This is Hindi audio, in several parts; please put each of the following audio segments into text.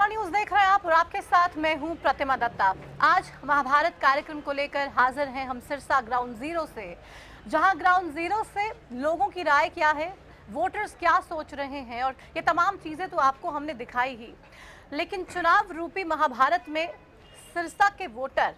हरियाणा न्यूज देख रहे हैं आप और आपके साथ मैं हूं प्रतिमा दत्ता। आज महाभारत कार्यक्रम को लेकर हाजिर हैं हम सिरसा ग्राउंड जीरो से, जहां ग्राउंड जीरो से लोगों की राय क्या है, वोटर्स क्या सोच रहे हैं, और ये तमाम चीजें तो आपको हमने दिखाई ही, लेकिन चुनाव रूपी महाभारत में सिरसा के वोटर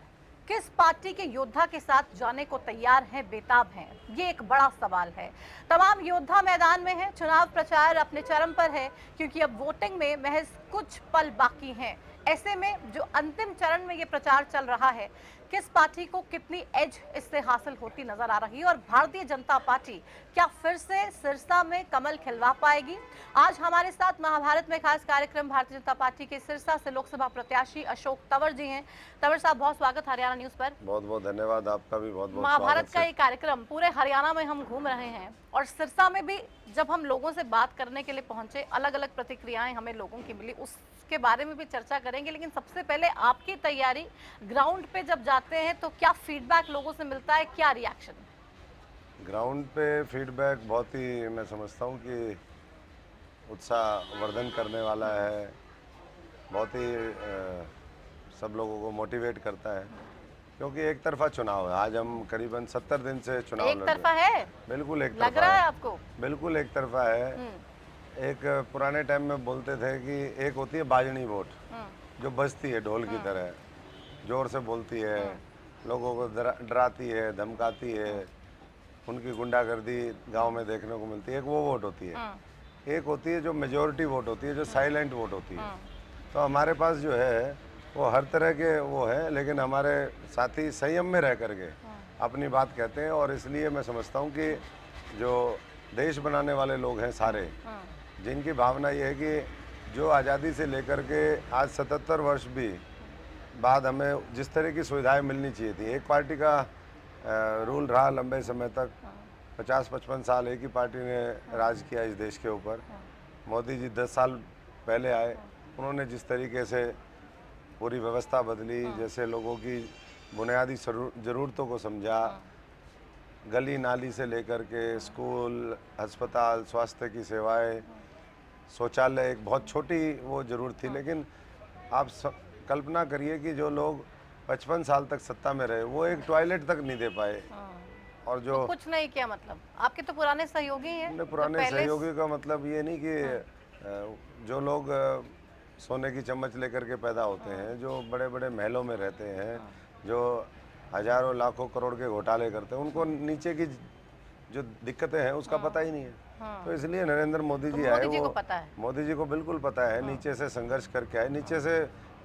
किस पार्टी के योद्धा के साथ जाने को तैयार हैं, बेताब हैं, ये एक बड़ा सवाल है। तमाम योद्धा मैदान में हैं, चुनाव प्रचार अपने चरम पर है, क्योंकि अब वोटिंग में महज कुछ पल बाकी हैं। ऐसे में जो अंतिम चरण में ये प्रचार चल रहा है, किस पार्टी को कितनी एज इससे हासिल होती नजर आ रही है, और भारतीय जनता पार्टी क्या फिर से सिरसा में कमल खिलवा पाएगी? आज हमारे साथ महाभारत में खास कार्यक्रम भारतीय जनता पार्टी के सिरसा से लोकसभा प्रत्याशी अशोक तंवर जी हैं। तंवर साहब, बहुत स्वागत हरियाणा न्यूज पर। बहुत बहुत धन्यवाद, आपका भी बहुत बहुत महाभारत स्वागत का ये कार्यक्रम पूरे हरियाणा में हम घूम रहे हैं, और सिरसा में भी जब हम लोगों से बात करने के लिए पहुंचे, अलग अलग प्रतिक्रियाएं हमें लोगों की मिली, उसके बारे में भी चर्चा करेंगे। लेकिन सबसे पहले आपकी तैयारी, ग्राउंड पे जब जाते हैं तो क्या फीडबैक लोगों से मिलता है, क्या रिएक्शन? ग्राउंड पे फीडबैक बहुत ही, मैं समझता हूँ कि उत्साहवर्धन करने वाला है, बहुत ही सब लोगों को मोटिवेट करता है, क्योंकि एक तरफा चुनाव है। आज हम करीबन 70 दिन से चुनाव एक लड़ तरफा रहे हैं। है, बिल्कुल एक लग तरफा रहा है है, आपको? बिल्कुल एक तरफा है। एक पुराने टाइम में बोलते थे कि एक होती है बाजनी वोट, जो बजती है ढोल की तरह, जोर से बोलती है, लोगों को डराती है, धमकाती है, उनकी गुंडागर्दी गांव में देखने को मिलती है। एक वो वोट होती है। एक होती है जो मेजोरिटी वोट होती है, जो साइलेंट वोट होती है। तो हमारे पास जो है वो हर तरह के वो है, लेकिन हमारे साथी संयम में रह करके अपनी बात कहते हैं। और इसलिए मैं समझता हूँ कि जो देश बनाने वाले लोग हैं सारे, जिनकी भावना ये है कि जो आज़ादी से लेकर के आज 77 वर्ष भी बाद हमें जिस तरह की सुविधाएं मिलनी चाहिए थी, एक पार्टी का रूल रहा लंबे समय तक, 50-55 साल एक ही पार्टी ने राज किया इस देश के ऊपर। मोदी जी 10 साल पहले आए, उन्होंने जिस तरीके से पूरी व्यवस्था बदली, जैसे लोगों की बुनियादी ज़रूरतों को समझा, गली नाली से लेकर के स्कूल, अस्पताल, स्वास्थ्य की सेवाएं, शौचालय, एक बहुत छोटी वो ज़रूरत थी। लेकिन आप कल्पना करिए कि जो लोग 55 साल तक सत्ता में रहे, वो एक टॉयलेट तक नहीं दे पाए। और जो तो कुछ नहीं किया, मतलब आपके तो पुराने सहयोगी हैं, पुराने सहयोगी का मतलब ये नहीं कि जो लोग सोने की चम्मच लेकर के पैदा होते हैं, जो बड़े बड़े महलों में रहते हैं, जो हजारों लाखों करोड़ के घोटाले करते हैं, उनको नीचे की जो दिक्कतें हैं उसका पता ही नहीं है। तो इसलिए नरेंद्र मोदी जी आए, वो मोदी जी को बिल्कुल पता है, नीचे से संघर्ष करके आए, नीचे से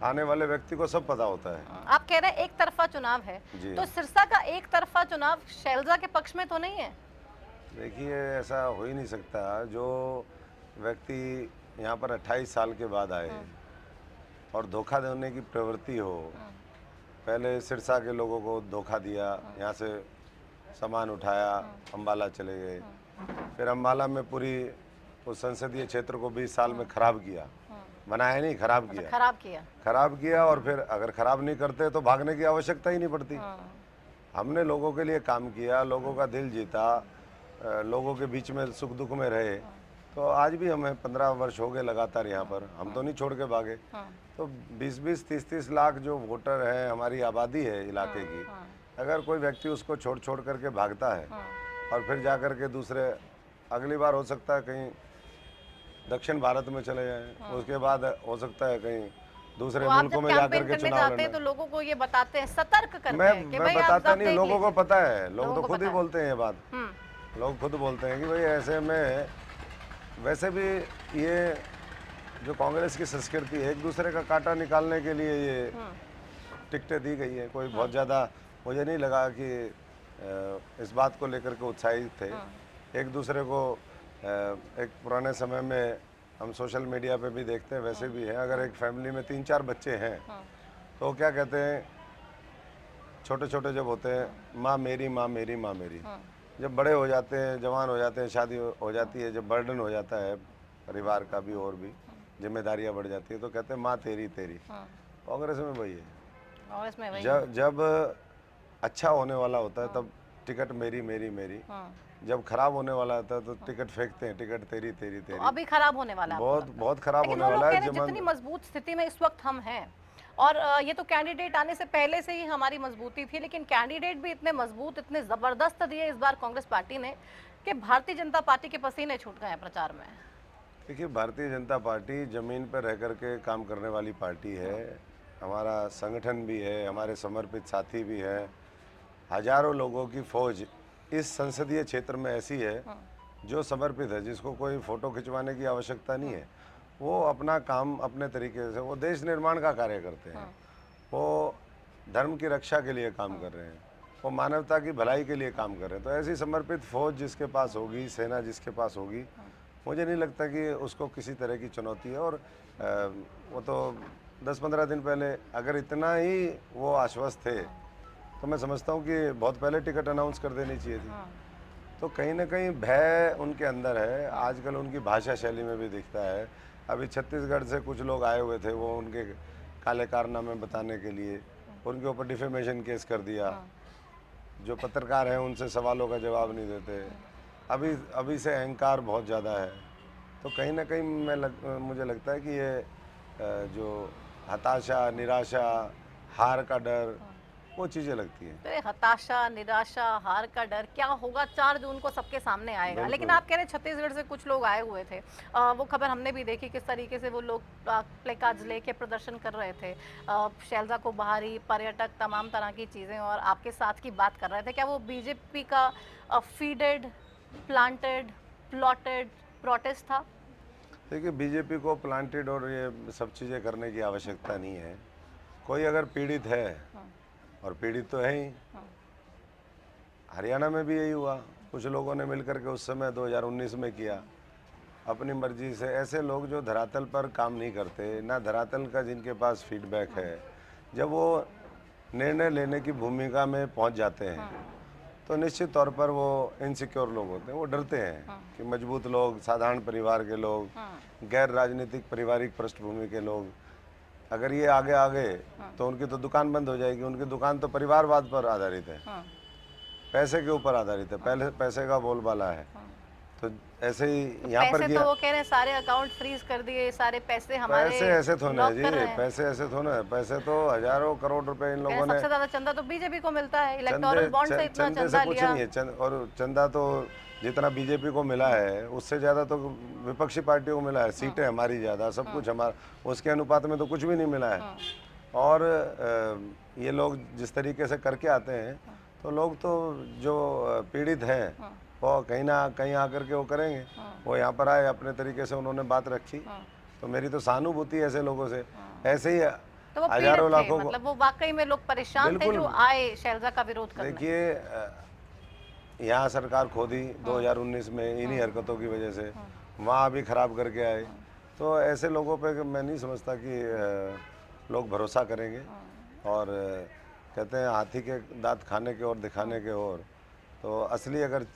आने वाले व्यक्ति को सब पता होता है। आप कह रहे हैं एक तरफा चुनाव है, तो सिरसा का एक तरफा चुनाव शैलजा के पक्ष में तो नहीं है? देखिए, ऐसा हो ही नहीं सकता। जो व्यक्ति यहाँ पर 28 साल के बाद आए और धोखा देने की प्रवृत्ति हो, पहले सिरसा के लोगों को धोखा दिया, यहाँ से सामान उठाया, अम्बाला चले गए, फिर अम्बाला में पूरी उस संसदीय क्षेत्र को 20 साल में खराब किया, बनाया नहीं, खराब किया, खराब किया। और फिर अगर खराब नहीं करते तो भागने की आवश्यकता ही नहीं पड़ती। हमने लोगों के लिए काम किया, लोगों का दिल जीता, लोगों के बीच में सुख दुख में रहे। तो आज भी हमें 15 वर्ष हो गए लगातार यहाँ पर, हम तो नहीं छोड़ के भागे। तो 20-20, 30-30 लाख जो वोटर हैं, हमारी आबादी है इलाके की, अगर कोई व्यक्ति उसको छोड़ करके भागता है और फिर जा कर के दूसरे, अगली बार हो सकता है कहीं दक्षिण भारत में चले जाएं, उसके बाद हो सकता है कहीं दूसरे मुल्कों में जाकर के चुनाव लड़ना। तो लोगों को ये बताते हैं, सतर्क करते हैं कि मैं बताता नहीं, लोगों को पता है, लोग तो खुद ही बोलते हैं ये बात। लोग खुद बोलते हैं कि भाई ऐसे में, वैसे भी ये जो कांग्रेस की संस्कृति है, एक दूसरे का कांटा निकालने के लिए ये टिकटें दी गई है। कोई बहुत ज़्यादा मुझे नहीं लगा कि इस बात को लेकर के उत्साहित थे। एक दूसरे को एक पुराने समय में हम सोशल मीडिया पे भी देखते हैं, वैसे भी है, अगर एक फैमिली में 3-4 बच्चे हैं तो क्या कहते हैं, छोटे छोटे जब होते हैं, माँ मेरी, माँ मेरी, माँ मेरी। जब बड़े हो जाते हैं, जवान हो जाते हैं, शादी हो जाती है, जब बर्डन हो जाता है परिवार का भी और भी जिम्मेदारियां बढ़ जाती है, तो कहते हैं माँ तेरी तेरी। कांग्रेस में वही है, जब अच्छा होने वाला होता है तब टिकट मेरी मेरी मेरी। हाँ। जब खराब होने वाला था तो टिकट फेंकते हैं, टिकट तेरी तेरी तो तेरी। अभी खराब होने वाला है आपको बहुत लगता है? बहुत खराब लेकिन होने वो लोग वाला कह है। रहे हैं जितनी मजबूत स्थिति में इस वक्त हम हैं, और ये तो कैंडिडेट आने से पहले से ही हमारी मजबूती थी, लेकिन कैंडिडेट भी इतने मजबूत, इतने जबरदस्त दिए इस बार कांग्रेस पार्टी ने कि भारतीय जनता पार्टी के पसीने छूट गए हैं प्रचार में। देखिए, भारतीय जनता पार्टी ज़मीन पर रह कर के काम करने वाली पार्टी है। हमारा संगठन भी है, हमारे समर्पित साथी भी है। हजारों लोगों की फौज इस संसदीय क्षेत्र में ऐसी है जो समर्पित है, जिसको कोई फ़ोटो खिंचवाने की आवश्यकता नहीं है। वो अपना काम अपने तरीके से, वो देश निर्माण का कार्य करते हैं। वो धर्म की रक्षा के लिए काम कर रहे हैं, वो मानवता की भलाई के लिए काम कर रहे हैं। तो ऐसी समर्पित फौज जिसके पास होगी, सेना जिसके पास होगी, मुझे नहीं लगता कि उसको किसी तरह की चुनौती है। और वो तो 10-15 दिन पहले अगर इतना ही वो आश्वस्त थे तो मैं समझता हूँ कि बहुत पहले टिकट अनाउंस कर देनी चाहिए थी। तो कहीं ना कहीं भय उनके अंदर है। आजकल उनकी भाषा शैली में भी दिखता है। अभी छत्तीसगढ़ से कुछ लोग आए हुए थे, वो उनके काले कारनामे बताने के लिए उनके ऊपर डिफेमेशन केस कर दिया। जो पत्रकार हैं उनसे सवालों का जवाब नहीं देते। अभी से अहंकार बहुत ज़्यादा है। तो कहीं ना कहीं मुझे लगता है कि ये जो हताशा, निराशा, हार का डर, वो चीज़ें लगती हैं। तो ये हताशा, निराशा, हार का डर क्या होगा 4 जून को सबके सामने आएगा। लेकिन आप कह रहे हैं छत्तीसगढ़ से कुछ लोग आए हुए थे, वो खबर हमने भी देखी किस तरीके से वो लोग प्ले कार्ड्स लेके प्रदर्शन कर रहे थे। शैलजा को बाहरी पर्यटक तमाम तरह की चीज़ें और आपके साथ की बात कर रहे थे। क्या वो बीजेपी का फीडेड, प्लांटेड, प्लॉटेड प्रोटेस्ट था? देखिए, बीजेपी को प्लांटेड और ये सब चीज़ें करने की आवश्यकता नहीं है। कोई अगर पीड़ित है, और पीड़ित तो है ही, हरियाणा में भी यही हुआ। कुछ लोगों ने मिलकर के उस समय 2019 में किया अपनी मर्जी से। ऐसे लोग जो धरातल पर काम नहीं करते, ना धरातल का जिनके पास फीडबैक है, जब वो निर्णय लेने की भूमिका में पहुंच जाते हैं तो निश्चित तौर पर वो इनसिक्योर लोग होते हैं। वो डरते हैं कि मजबूत लोग, साधारण परिवार के लोग, गैर राजनीतिक पारिवारिक पृष्ठभूमि के लोग, अगर ये आगे आ गए तो उनकी तो दुकान बंद हो जाएगी। उनकी दुकान तो परिवारवाद पर आधारित है, पैसे के ऊपर आधारित है, पहले पैसे का बोलबाला है। तो ऐसे ही यहाँ पर पैसे तो वो कह रहे हैं सारे अकाउंट फ्रीज कर दिए, सारे पैसे हमारे पैसे ऐसे थोड़े हैं जी, लॉक कर रहे हैं। पैसे ऐसे थोड़े हैं। पैसे तो हजारों करोड़ रुपए इन कह रहे लोगों हैं ने, सबसे ज्यादा चंदा तो बीजेपी को मिलता है, इलेक्टोरल बॉन्ड से इतना चंदे से चंदा कुछ लिया। नहीं है। और चंदा तो जितना बीजेपी को मिला है उससे ज़्यादा तो विपक्षी पार्टियों को मिला है। सीटें हमारी ज़्यादा, सब कुछ हमारा, उसके अनुपात में तो कुछ भी नहीं मिला है। और ये लोग जिस तरीके से करके आते हैं, तो लोग तो जो पीड़ित हैं वो कहीं ना कहीं आकर के वो करेंगे। वो यहाँ पर आए, अपने तरीके से उन्होंने बात रखी, तो मेरी तो सहानुभूति है ऐसे लोगों से। ऐसे ही तो वो हजारों पीड़ित थे, लाखों को, मतलब वो वाकई में लोग परेशान थे जो आए शैलजा का विरोध करने। देखिए, यहाँ सरकार खोदी 2019 में इन्हीं हरकतों की वजह से, वहाँ भी खराब करके आए। तो ऐसे लोगों पे मैं नहीं समझता कि लोग भरोसा करेंगे। और कहते हैं हाथी के दांत खाने के और दिखाने के और, तो असली अगर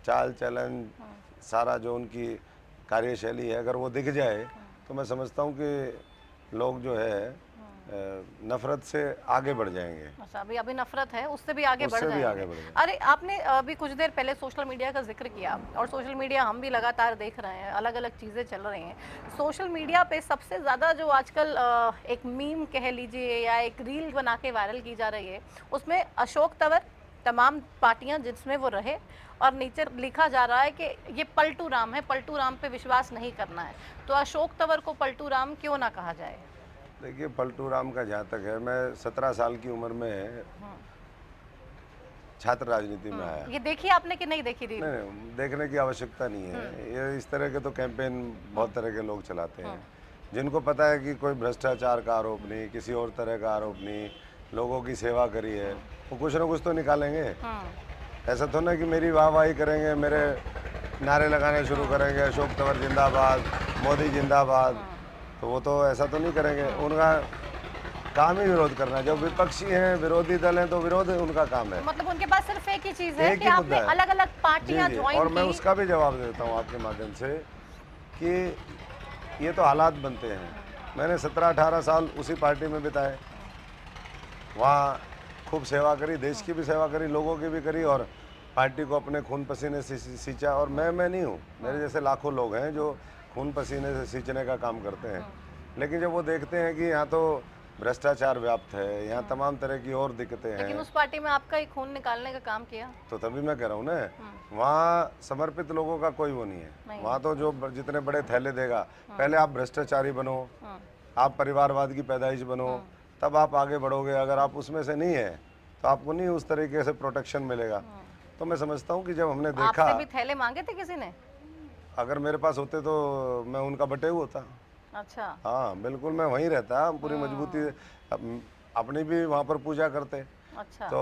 चाल चलन, सारा जो उनकी कार्यशैली है, अगर वो दिख जाए तो मैं समझता हूँ कि लोग जो है नफरत से आगे बढ़ जाएंगे। अच्छा, अभी नफरत है, उससे भी आगे बढ़ उससे भी जाएंगे। आगे बढ़ जाएंगे। अरे आपने अभी कुछ देर पहले सोशल मीडिया का जिक्र किया, और सोशल मीडिया हम भी लगातार देख रहे हैं, अलग अलग चीज़ें चल रही हैं सोशल मीडिया पे। सबसे ज़्यादा जो आजकल एक मीम कह लीजिए या एक रील बना के वायरल की जा रही है, उसमें अशोक तंवर, तमाम पार्टियां जिसमें वो रहे, और नीचे लिखा जा रहा है कि ये पलटू राम है, पलटू राम पे विश्वास नहीं करना है। तो अशोक तंवर को पलटू राम क्यों ना कहा जाए? देखिए, पलटू राम का जहाँ तक है, मैं 17 साल की उम्र में छात्र राजनीति में आया। ये देखी आपने कि नहीं देखी रील? नहीं, देखने की आवश्यकता नहीं है। ये इस तरह के तो कैंपेन बहुत तरह के लोग चलाते हैं, जिनको पता है कि कोई भ्रष्टाचार का आरोप नहीं, किसी और तरह का आरोप नहीं, लोगों की सेवा करी है, वो कुछ ना कुछ तो निकालेंगे। ऐसा तो ना कि मेरी वाहवाही करेंगे, मेरे नारे लगाने शुरू करेंगे, अशोक तंवर जिंदाबाद, मोदी जिंदाबाद, तो वो तो ऐसा तो नहीं करेंगे। उनका काम ही विरोध करना है। जब विपक्षी हैं, विरोधी दल हैं, तो विरोध उनका काम है। मतलब उनके पास सिर्फ एक ही चीज है एक कि ही आपने मुद्दा है। अलग अलग पार्टियां जी, ज्वाइन और मैं की। उसका भी जवाब देता हूँ आपके माध्यम से कि ये तो हालात बनते हैं। मैंने 17-18 साल उसी पार्टी में बिताए, वहाँ खूब सेवा करी, देश की भी सेवा करी, लोगों की भी करी और पार्टी को अपने खून पसीने से सींचा। और मैं नहीं हूँ, मेरे जैसे लाखों लोग हैं जो खून पसीने से सींचने का काम करते हैं। लेकिन जब वो देखते हैं कि यहाँ तो भ्रष्टाचार व्याप्त है, यहाँ तमाम तरह की और दिक्कतें लेकिन हैं, उस पार्टी में आपका ही खून निकालने का काम किया। तो तभी मैं कह रहा हूँ ना, वहाँ समर्पित लोगों का कोई वो नहीं है। वहाँ तो जो जितने बड़े थैले देगा, पहले आप भ्रष्टाचारी बनो, आप परिवारवाद की पैदाइश बनो, तब आप आगे बढ़ोगे। अगर आप उसमें से नहीं है तो आपको नहीं उस तरीके से प्रोटेक्शन मिलेगा। तो मैं समझता हूँ कि जब हमने देखा, आपसे भी थैले मांगे थे किसी ने? अगर मेरे पास होते तो मैं उनका बटे हुआ होता। अच्छा। हाँ बिल्कुल, मैं वहीं रहता, हम पूरी मजबूती अपनी भी वहाँ पर पूजा करते। अच्छा। तो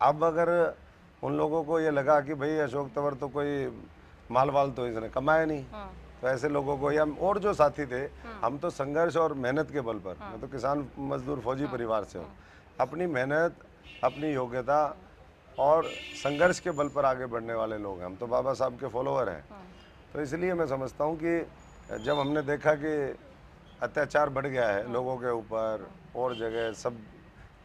अब अगर उन लोगों को ये लगा कि भाई अशोक तंवर तो कोई माल वाल तो इसने कमाया नहीं, तो ऐसे लोगों को, या और जो साथी थे, हम तो संघर्ष और मेहनत के बल पर, मैं तो किसान मजदूर फौजी परिवार से हूँ, अपनी मेहनत, अपनी योग्यता और संघर्ष के बल पर आगे बढ़ने वाले लोग हैं। हम तो बाबा साहब के फॉलोअर हैं। तो इसलिए मैं समझता हूँ कि जब हमने देखा कि अत्याचार बढ़ गया है लोगों के ऊपर और जगह सब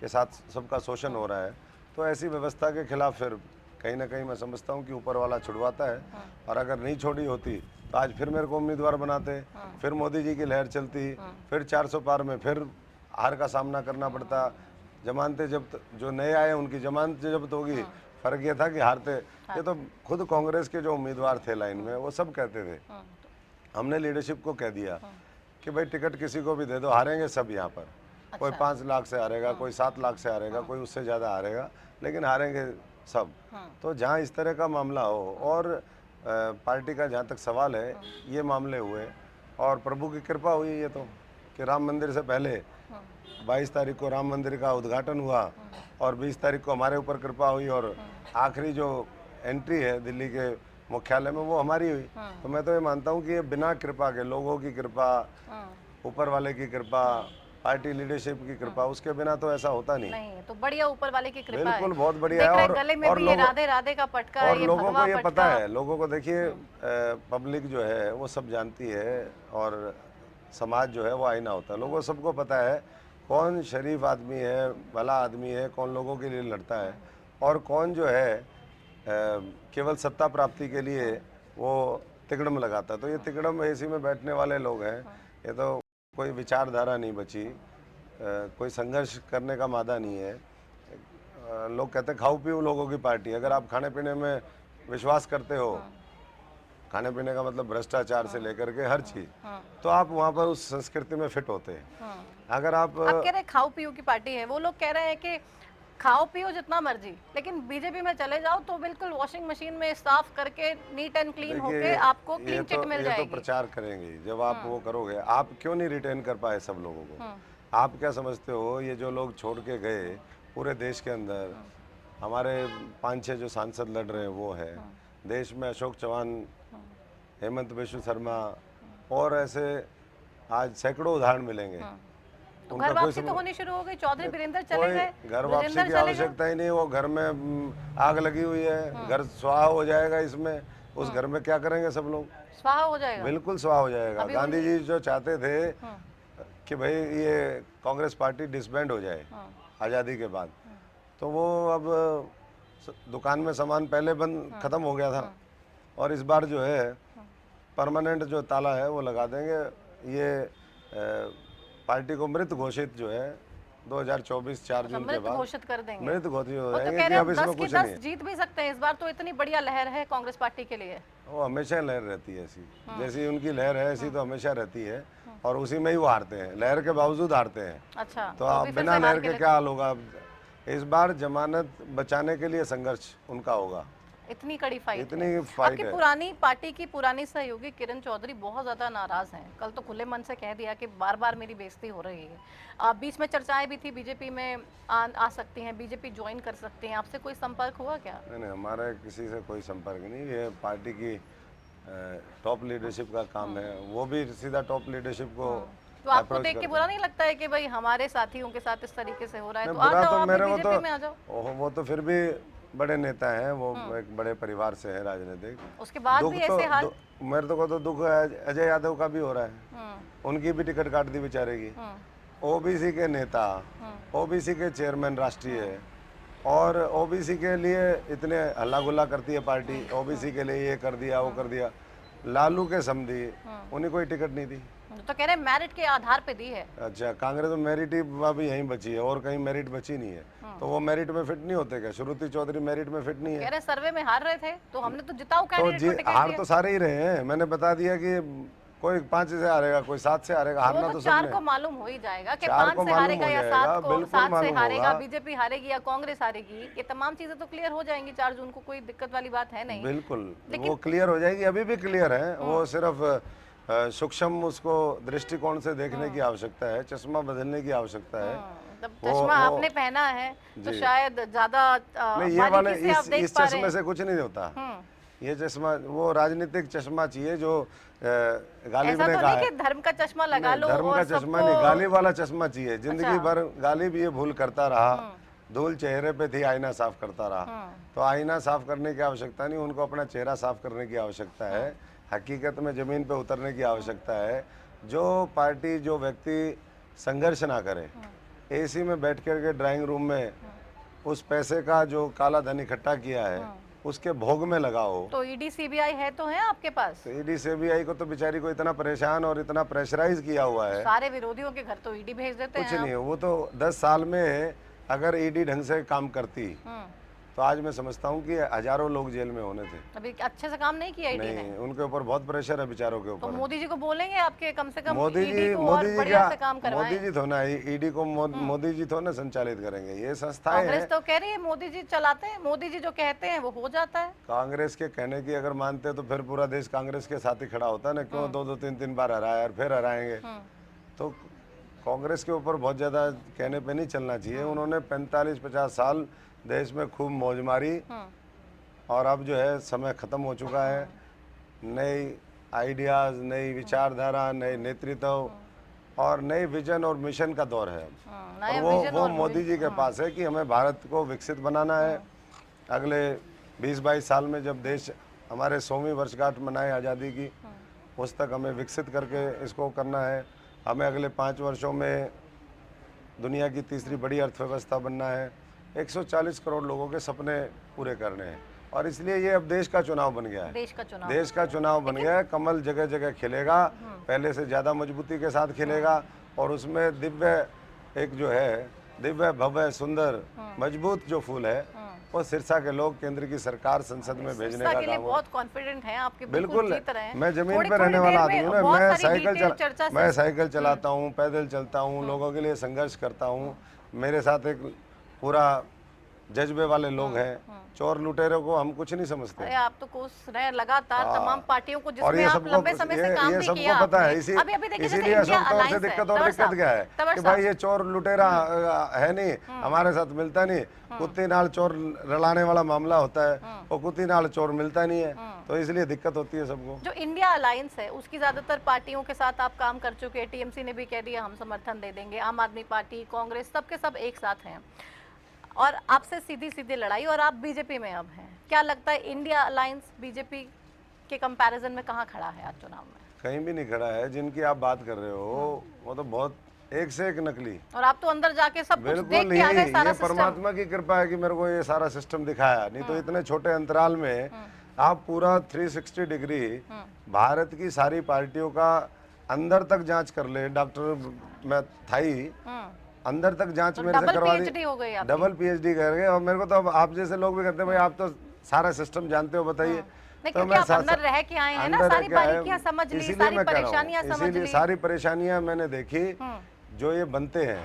के साथ सबका शोषण हो रहा है, तो ऐसी व्यवस्था के खिलाफ फिर कहीं ना कहीं मैं समझता हूँ कि ऊपर वाला छुड़वाता है। और अगर नहीं छोड़ी होती तो आज फिर मेरे को उम्मीदवार बनाते, फिर मोदी जी की लहर चलती, फिर 400 पार में फिर हार का सामना करना पड़ता, जमानतें जब्त, जो नए आए उनकी जमानत जब्त होगी। फर्क ये था कि हारते, ये तो खुद कांग्रेस के जो उम्मीदवार थे लाइन में वो सब कहते थे। हमने लीडरशिप को कह दिया कि भाई टिकट किसी को भी दे दो, हारेंगे सब यहाँ पर। कोई 5 लाख से हारेगा, कोई 7 लाख से हारेगा, कोई उससे ज़्यादा हारेगा, लेकिन हारेंगे सब। तो जहाँ इस तरह का मामला हो, और पार्टी का जहाँ तक सवाल है, ये मामले हुए और प्रभु की कृपा हुई ये तो, कि राम मंदिर से पहले 22 तारीख को राम मंदिर का उद्घाटन हुआ और 20 तारीख को हमारे ऊपर कृपा हुई, और आखिरी जो एंट्री है दिल्ली के मुख्यालय में वो हमारी हुई। तो मैं तो ये मानता हूँ कि ये बिना कृपा के, लोगों की कृपा, ऊपर वाले की कृपा, पार्टी लीडरशिप की कृपा, उसके बिना तो ऐसा होता नहीं। नहीं, तो बढ़िया ऊपर वाले की कृपा है। बिल्कुल बहुत बढ़िया देख है। रहे और गले में और भी ये राधे राधे का पटका, और ये लोगों भगवा को ये पता पटका। है, लोगों को देखिए, पब्लिक जो है वो सब जानती है, और समाज जो है वो आईना होता है। लोगों को सबको पता है कौन शरीफ आदमी है, भला आदमी है, कौन लोगों के लिए लड़ता है, और कौन जो है केवल सत्ता प्राप्ति के लिए वो तिकड़म लगाता है। तो ये तिकड़म एसी में बैठने वाले लोग हैं, ये तो कोई विचारधारा नहीं बची, कोई संघर्ष करने का मादा नहीं है। लोग कहते हैं खाओ पियो लोगों की पार्टी। अगर आप खाने पीने में विश्वास करते हो, खाने पीने का मतलब भ्रष्टाचार से लेकर के हर चीज, तो आप वहाँ पर उस संस्कृति में फिट होते हैं। अगर आप कह रहे खाओ पियो की पार्टी है, वो लोग कह रहे हैं कि खाओ पियो जितना मर्जी, लेकिन बीजेपी में चले जाओ तो बिल्कुल वॉशिंग मशीन में साफ करके नीट एंड क्लीन होके आपको क्लीन चिट मिल जाएगी। ये तो प्रचार करेंगे, जब आप वो करोगे। आप क्यों नहीं रिटेन कर पाए सब लोगों को? आप क्या समझते हो, ये जो लोग छोड़ के गए पूरे देश के अंदर, हमारे 5-6 जो सांसद लड़ रहे हैं वो है देश में, अशोक चौहान, हेमंत बिश्व शर्मा, और ऐसे आज सैकड़ों उदाहरण मिलेंगे। तो घर वापसी तो होनी शुरू हो गई, चौधरी वीरेंद्र चले गए, घर वापसी की आवश्यकता ही नहीं। वो घर में आग लगी हुई है, घर स्वाहा हो जाएगा। इसमें उस घर में क्या करेंगे सब लोग? स्वाहा हो जाएगा, बिल्कुल स्वाहा हो जाएगा। गांधी जी जो चाहते थे कि भाई ये कांग्रेस पार्टी डिसबैंड हो जाए आज़ादी के बाद, तो वो अब दुकान में सामान पहले बंद खत्म हो गया था, और इस बार जो है परमानेंट जो ताला है वो लगा देंगे। ये पार्टी को मृत घोषित जो है 2024 4 जून के बाद घोषित कर देंगे, मृत घोषित हो तो जाएंगे कि अब इसमें कुछ नहीं। जीत भी सकते हैं इस बार, तो इतनी बढ़िया लहर है कांग्रेस पार्टी के लिए। वो हमेशा लहर रहती है ऐसी, जैसी उनकी लहर है ऐसी तो हमेशा रहती है, और उसी में ही वो हारते हैं, लहर के बावजूद हारते हैं। अच्छा, तो आप बिना लहर के क्या हाल होगा? इस बार जमानत बचाने के लिए संघर्ष उनका होगा। इतनी कड़ी फाइट, इतनी फाइट आपकी है। पुरानी पार्टी की पुरानी सहयोगी किरण चौधरी बहुत ज्यादा नाराज हैं। कल तो खुले मन से कह दिया कि बार बार मेरी बेइज्जती हो रही है। बीच में चर्चाएं भी थी बीजेपी में आ सकती हैं, बीजेपी ज्वाइन कर सकती हैं, आपसे कोई संपर्क हुआ क्या? नहीं, हमारा किसी से कोई संपर्क नहीं। ये पार्टी की टॉप लीडरशिप का काम है, वो भी सीधा टॉप लीडरशिप को। तो आपको देख के बुरा नहीं लगता है कि भाई हमारे साथियों के साथ इस तरीके से हो रहा है? तो आ बुरा जाओ, तो आप भी मेरे को बीजेपी में आ जाओ। वो तो फिर भी बड़े नेता हैं, वो एक बड़े परिवार से है राजनीतिक। उसके बाद भी ऐसे हाल। मेरे को तो दुख अजय यादव का भी हो रहा है, उनकी भी टिकट काट दी बेचारे की। ओबीसी के नेता, ओबीसी के चेयरमैन राष्ट्रीय है, और ओबीसी के लिए इतने हल्ला गुल्ला करती है पार्टी, ओबीसी के लिए ये कर दिया वो कर दिया। लालू के समधी, उन्हें कोई टिकट नहीं दी। तो कह रहे हैं मेरिट के आधार पे दी है। अच्छा, कांग्रेस में मेरिट ही अभी यहीं बची है और कहीं मेरिट बची नहीं है, तो वो मेरिट में फिट नहीं होते क्या? श्रुति चौधरी मेरिट में फिट नहीं कह है। रहे सर्वे में हार रहे थे तो हमने तो जिताऊ तो कैंडिडेट को टिकट हार दिया। तो सारे ही रहे हैं, मैंने बता दिया कि कोई 5 से हारेगा, कोई 7 से हारेगा, हारना वो तो चार सबने। को मालूम हो ही जाएगा कि 4 5 को से मालूम हारेगा हो या जाएगा, 7 बिल्कुल से मालूम हारेगा, होगा। बीजेपी हारेगी या कांग्रेस हारेगी, ये तमाम चीजें तो क्लियर हो जाएंगी 4 जून को, कोई दिक्कत वाली बात है नहीं। बिल्कुल वो क्लियर हो जाएगी, अभी भी क्लियर है। वो सिर्फ सूक्ष्म उसको दृष्टिकोण से देखने की आवश्यकता है, चश्मा बदलने की आवश्यकता है। जब चश्मा आपने पहना है तो शायद ज्यादा नहीं, ये वाले बारीकी से आप देख इस पा रहे चश्मे हैं। से कुछ नहीं होता। ये चश्मा वो राजनीतिक चश्मा चाहिए जो गालिब ऐसा ने तो कहा नहीं है। कि धर्म का चश्मा लगा लो धर्म और का चश्मा सबको- नहीं, गालिब वाला चश्मा चाहिए। जिंदगी अच्छा। भर गालिब ये भूल करता रहा, धूल चेहरे पे थी, आईना साफ करता रहा। तो आईना साफ करने की आवश्यकता नहीं, उनको अपना चेहरा साफ करने की आवश्यकता है, हकीकत में जमीन पे उतरने की आवश्यकता है। जो पार्टी, जो व्यक्ति संघर्ष ना करे, एसी में बैठ कर के ड्राइंग रूम में उस पैसे का जो काला धन इकट्ठा किया है उसके भोग में लगाओ। तो ईडी सीबीआई है तो है आपके पास। तो ईडी सीबीआई को तो बेचारी को इतना परेशान और इतना प्रेशराइज किया हुआ है, सारे विरोधियों के घर तो ईडी भेज देते कुछ हैं। नहीं है। वो तो 10 साल में अगर ईडी ढंग से काम करती तो आज मैं समझता हूँ कि हजारों लोग जेल में होने थे। अभी अच्छे से काम नहीं किया ईडी ने। नहीं, उनके ऊपर बहुत प्रेशर है बेचारों के तो ऊपर। मोदी जी को बोलेंगे आपके कम से कम मोदी ईडी जी को और बढ़िया क्या, से काम करवाएं। मोदी जी थोड़ा ईडी को मोदी जी थोड़ा संचालित करेंगे, ये संस्थाएं कांग्रेस हैं। तो कह रही है मोदी जी चलाते हैं, मोदी जी जो कहते हैं वो हो जाता है। कांग्रेस के कहने की अगर मानते तो फिर पूरा देश कांग्रेस के साथ ही खड़ा होता ना, क्यों 2-2 3-3 बार हराया और फिर हराएंगे। तो कांग्रेस के ऊपर बहुत ज्यादा कहने पे नहीं चलना चाहिए। उन्होंने 45-50 साल देश में खूब मौज मारी और अब जो है समय खत्म हो चुका है। नई आइडियाज, नई विचारधारा, नए नेतृत्व और नए विजन और मिशन का दौर है। और वो मोदी जी के पास है कि हमें भारत को विकसित बनाना है। अगले 20-22 साल में जब देश हमारे 100वीं वर्षगांठ मनाए आज़ादी की, उस तक हमें विकसित करके इसको करना है। हमें अगले 5 वर्षों में दुनिया की तीसरी बड़ी अर्थव्यवस्था बनना है। 140 करोड़ लोगों के सपने पूरे करने हैं और इसलिए ये अब देश का चुनाव बन गया है। देश का चुनाव, देश का चुनाव बन गया है। कमल जगह जगह खिलेगा, पहले से ज़्यादा मजबूती के साथ खिलेगा और उसमें दिव्य एक जो है दिव्य भव्य सुंदर मजबूत जो फूल है वो सिरसा के लोग केंद्र की सरकार संसद में भेजने सिरसा का के लिए काम बहुत कॉन्फिडेंट हैं आपके, बिल्कुल जीत रहे हैं। मैं जमीन थोड़ी- पे रहने थोड़ी वाला देर आदमी हूँ में ना। बहुत मैं सारी साइकिल डिटेल चर्चा से- मैं साइकिल चलाता हूँ, पैदल चलता हूँ, लोगों के लिए संघर्ष करता हूँ। मेरे साथ एक पूरा जज्बे वाले लोग हैं। चोर लुटेरों को हम कुछ नहीं समझते। अरे आप तो कोस रहे हैं लगातार तमाम पार्टियों को और जिसमें ये आप सबको लंबे समय से काम ये भी सबको किया पता है। आपने। अभी देखिए जैसे इसीलिए इंडिया अशोक तंवर से अलायंस है, दिक्कत और तंवर दिक्कत क्या है तंवर कि साहब। भाई ये चोर लुटेरा है नहीं, हमारे साथ मिलता नहीं। कुत्ती नाल चोर रलाने वाला मामला होता है, वो कुत्ती नाल चोर मिलता नहीं है, तो इसलिए दिक्कत होती है सबको। जो इंडिया अलायंस है उसकी ज्यादातर पार्टियों के साथ आप काम कर चुके हैं। टीएमसी ने भी कह दिया हम समर्थन दे देंगे, आम आदमी पार्टी, कांग्रेस, सबके सब एक साथ हैं और आपसे सीधी सीधी लड़ाई, और आप बीजेपी में अब हैं। क्या लगता है इंडिया अलायंस बीजेपी के कंपैरिजन में कहाँ खड़ा है आज चुनाव में? कहीं भी नहीं खड़ा है। जिनकी आप बात कर रहे हो वो तो बहुत एक से एक नकली। और आप तो अंदर जाके सब कुछ देख बिल्कुल के आ गए, यही, सारा ये परमात्मा की कृपा है कि मेरे को ये सारा सिस्टम दिखाया। नहीं तो इतने छोटे अंतराल में आप पूरा 360 डिग्री भारत की सारी पार्टियों का अंदर तक जांच कर ले। डॉक्टर मैं था ही, अंदर तक जांच मेरे से डबल करवा PhD हो गई दी, आपकी। डबल PhD कर गए। और मेरे को तो अब आप जैसे लोग भी कहते हैं भाई आप तो सारा सिस्टम जानते हो, बताइए। नहीं, क्योंकि आप अंदर रह के आए हैं ना, अंदर सारी रह के आए, बारीकियां समझ ली, इसीलिए सारी मैं कह रहा हूं, परेशानियां समझ इसीलिए ली। सारी परेशानियां मैंने देखी। जो ये बनते हैं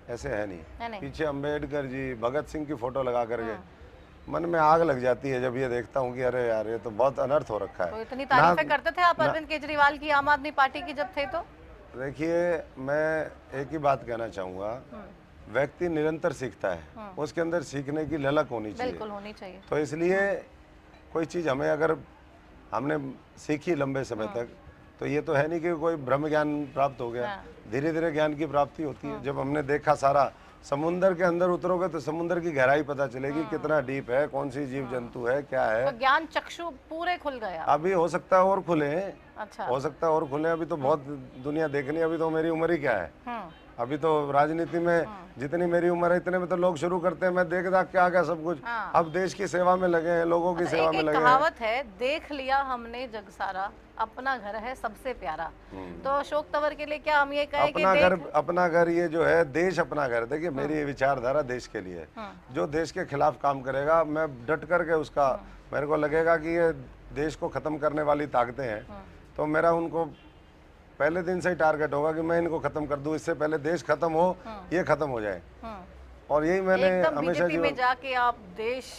ऐसे है नहीं। पीछे अंबेडकर जी, भगत सिंह की फोटो लगा करके मन में आग लग जाती है जब ये देखता हूँ कि अरे यार ये तो बहुत अनर्थ हो रखा तो है। इतनी तारीफें करते थे आप अरविंद केजरीवाल की, आम आदमी पार्टी की जब थे तो? देखिए मैं एक ही बात कहना चाहूँगा, व्यक्ति निरंतर सीखता है, उसके अंदर सीखने की ललक होनी चाहिए। बिल्कुल होनी चाहिए। तो इसलिए कोई चीज़ हमें अगर हमने सीखी लंबे समय तक, तो ये तो है नहीं कि कोई ब्रह्म ज्ञान प्राप्त हो गया। धीरे धीरे ज्ञान की प्राप्ति होती है। जब हमने देखा सारा, समुंदर के अंदर उतरोगे तो समुंदर की गहराई पता चलेगी, कितना डीप है, कौन सी जीव जंतु है, क्या है। तो ज्ञान चक्षु पूरे खुल गया। अभी हो सकता है और खुले, अच्छा। हो सकता है और खुले। अभी तो बहुत दुनिया देखनी है, अभी तो मेरी उम्र ही क्या है। अभी तो राजनीति में जितनी मेरी उम्र है इतने में तो लोग शुरू करते हैं, मैं देखता क्या क्या सब कुछ। अब देश की सेवा में लगे हैं, लोगों की सेवा में एक लगे हैं। कहावत है, देख लिया हमने जग सारा, अपना घर है सबसे प्यारा। तो अशोक तंवर के लिए क्या हम ये कहें कि अपना घर ये जो है देश अपना घर। देखिए मेरी विचारधारा देश के लिए है। जो देश के खिलाफ काम करेगा मैं डट करके उसका, मेरे को लगेगा कि ये देश को खत्म करने वाली ताकतें हैं, तो मेरा उनको पहले दिन से ही टारगेट होगा कि मैं इनको खत्म कर दूं, इससे पहले देश खत्म हो, ये खत्म हो जाए। और यही मैंने हमेशा बीजेपी में जाके आप देश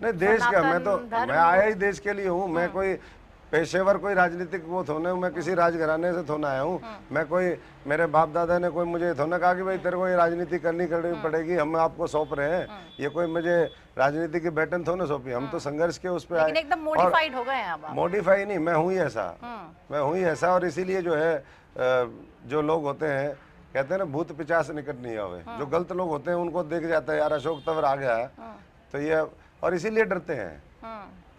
नहीं, देश क्या, मैं आया ही देश के लिए हूँ। मैं कोई पेशेवर कोई राजनीतिक वो थोड़ा हूँ, मैं किसी राजघराने से थोड़ा आया हूँ। मैं कोई, मेरे बाप दादा ने कोई मुझे थोड़ा कहा कि भाई तेरे को ये राजनीति करनी पड़ेगी, हम आपको सौंप रहे हैं, ये कोई मुझे राजनीति की बैटन थोड़ा सौंपी। हम तो संघर्ष के उस पर आए, एकदम मॉडिफाइड हो गए हैं आप। मॉडिफाई नहीं, मैं हूँ ही ऐसा, मैं हूँ ही ऐसा। और इसीलिए जो है जो लोग होते हैं, कहते हैं ना भूत पिचास निकट नहीं आवे। जो गलत लोग होते हैं उनको देख जाता है यार अशोक तंवर आ गया है, तो ये, और इसीलिए डरते हैं,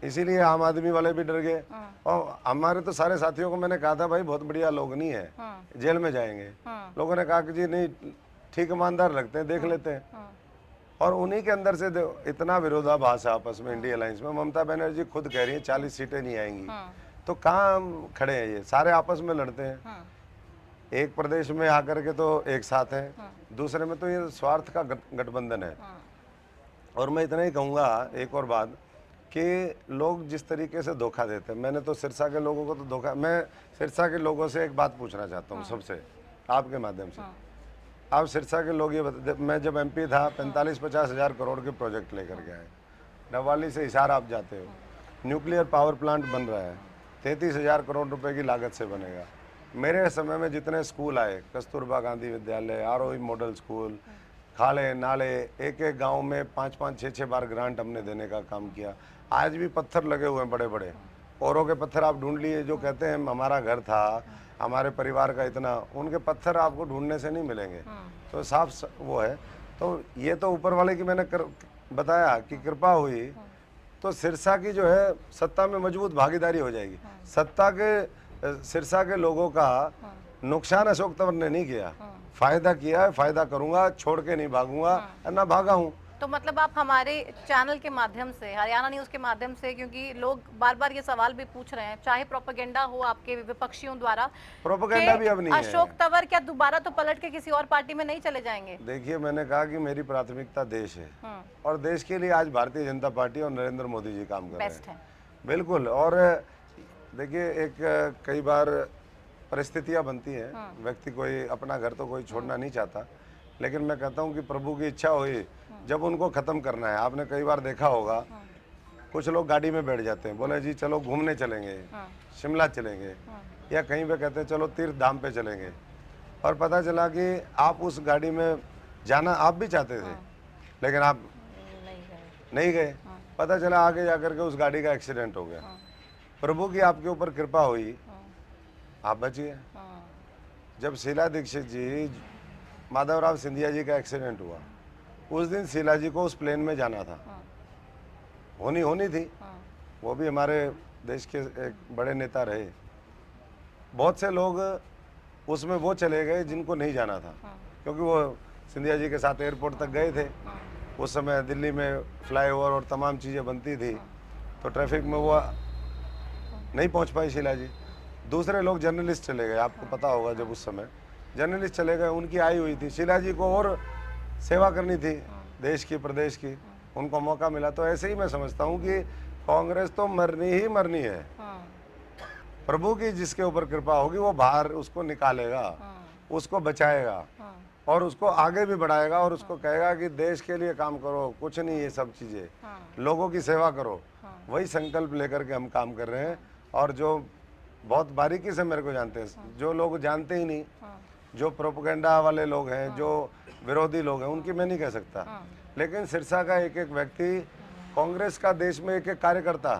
इसीलिए आम आदमी वाले भी डर गए। और हमारे तो सारे साथियों को मैंने कहा था भाई बहुत बढ़िया लोग नहीं है, जेल में जाएंगे। लोगों ने कहा कि जी नहीं, ठीक ईमानदार लगते हैं, देख लेते हैं। और उन्हीं के अंदर से इतना विरोधाभास है आपस में इंडिया अलायंस में। ममता बनर्जी खुद कह रही है 40 सीटें नहीं आएंगी, तो कहाँ खड़े हैं, ये सारे आपस में लड़ते हैं। एक प्रदेश में आकर के तो एक साथ है, दूसरे में तो ये स्वार्थ का गठबंधन है। और मैं इतना ही कहूँगा एक और बात, कि लोग जिस तरीके से धोखा देते हैं, मैंने तो सिरसा के लोगों को तो धोखा, मैं सिरसा के लोगों से एक बात पूछना चाहता हूँ सबसे, आपके माध्यम से। आप सिरसा के लोग ये मैं जब एमपी था 45-50 हज़ार करोड़ के प्रोजेक्ट लेकर के आए। नवाली से हिसार आप जाते हो, न्यूक्लियर पावर प्लांट बन रहा है, 33,000 करोड़ रुपए की लागत से बनेगा। मेरे समय में जितने स्कूल आए, कस्तूरबा गांधी विद्यालय, आरओई मॉडल स्कूल, खाले नाले, एक एक गांव में 5-5, 6-6 बार ग्रांट हमने देने का काम किया। आज भी पत्थर लगे हुए हैं बड़े बड़े, औरों के पत्थर आप ढूंढ लिए, जो कहते हैं हमारा घर था, हमारे परिवार का इतना, उनके पत्थर आपको ढूंढने से नहीं मिलेंगे। तो साफ वो है। तो ये तो ऊपर वाले की मैंने बताया कि कृपा हुई तो सिरसा की जो है सत्ता में मजबूत भागीदारी हो जाएगी। सत्ता के सिरसा के लोगों का नुकसान अशोक तंवर ने नहीं किया, फायदा किया है, फायदा करूंगा, छोड़ के नहीं भागूंगा, ना भागा हूं। तो मतलब आप हमारे चैनल के माध्यम से, हरियाणा न्यूज के माध्यम से, क्योंकि लोग बार बार ये सवाल भी पूछ रहे हैं, चाहे प्रोपेगेंडा हो आपके विपक्षियों द्वारा, प्रोपेगेंडा भी अब नहीं है। अशोक तंवर क्या दोबारा तो पलट के किसी और पार्टी में नहीं चले जाएंगे? देखिए मैंने कहा कि मेरी प्राथमिकता देश है, और देश के लिए आज भारतीय जनता पार्टी और नरेंद्र मोदी जी काम कर रहे हैं। बिल्कुल। और देखिए एक कई बार परिस्थितियां बनती हैं, व्यक्ति कोई अपना घर तो कोई छोड़ना नहीं चाहता, लेकिन मैं कहता हूं कि प्रभु की इच्छा हुई जब उनको खत्म करना है। आपने कई बार देखा होगा, कुछ लोग गाड़ी में बैठ जाते हैं, बोले जी चलो घूमने चलेंगे, शिमला चलेंगे, या कहीं पे कहते हैं चलो तीर्थ धाम पे चलेंगे, और पता चला कि आप उस गाड़ी में जाना आप भी चाहते थे, लेकिन आप नहीं गए। पता चला आगे जाकर के उस गाड़ी का एक्सीडेंट हो गया। प्रभु की आपके ऊपर कृपा हुई, आप बच गए। जब शीला दीक्षित जी, माधवराव सिंधिया जी का एक्सीडेंट हुआ, उस दिन शीला जी को उस प्लेन में जाना था, होनी थी। वो भी हमारे देश के एक बड़े नेता रहे। बहुत से लोग उसमें वो चले गए जिनको नहीं जाना था, क्योंकि वो सिंधिया जी के साथ एयरपोर्ट तक गए थे। उस समय दिल्ली में फ्लाईओवर और तमाम चीज़ें बनती थी, तो ट्रैफिक में वो नहीं पहुंच पाई शीला जी। दूसरे लोग जर्नलिस्ट चले गए, आपको पता होगा, जब उस समय जर्नलिस्ट चले गए, उनकी आई हुई थी। शीला जी को और सेवा करनी थी देश की, प्रदेश की, उनको मौका मिला। तो ऐसे ही मैं समझता हूँ कि कांग्रेस तो मरनी ही मरनी है। प्रभु की जिसके ऊपर कृपा होगी वो बाहर उसको निकालेगा, उसको बचाएगा, और उसको आगे भी बढ़ाएगा, और उसको कहेगा कि देश के लिए काम करो, कुछ नहीं ये सब चीज़ें, लोगों की सेवा करो। वही संकल्प लेकर के हम काम कर रहे हैं। और जो बहुत बारीकी से मेरे को जानते हैं, जो लोग जानते ही नहीं, जो प्रोपेगेंडा वाले लोग हैं, जो विरोधी लोग हैं, उनकी मैं नहीं कह सकता, लेकिन सिरसा का एक एक व्यक्ति, कांग्रेस का देश में एक एक कार्यकर्ता,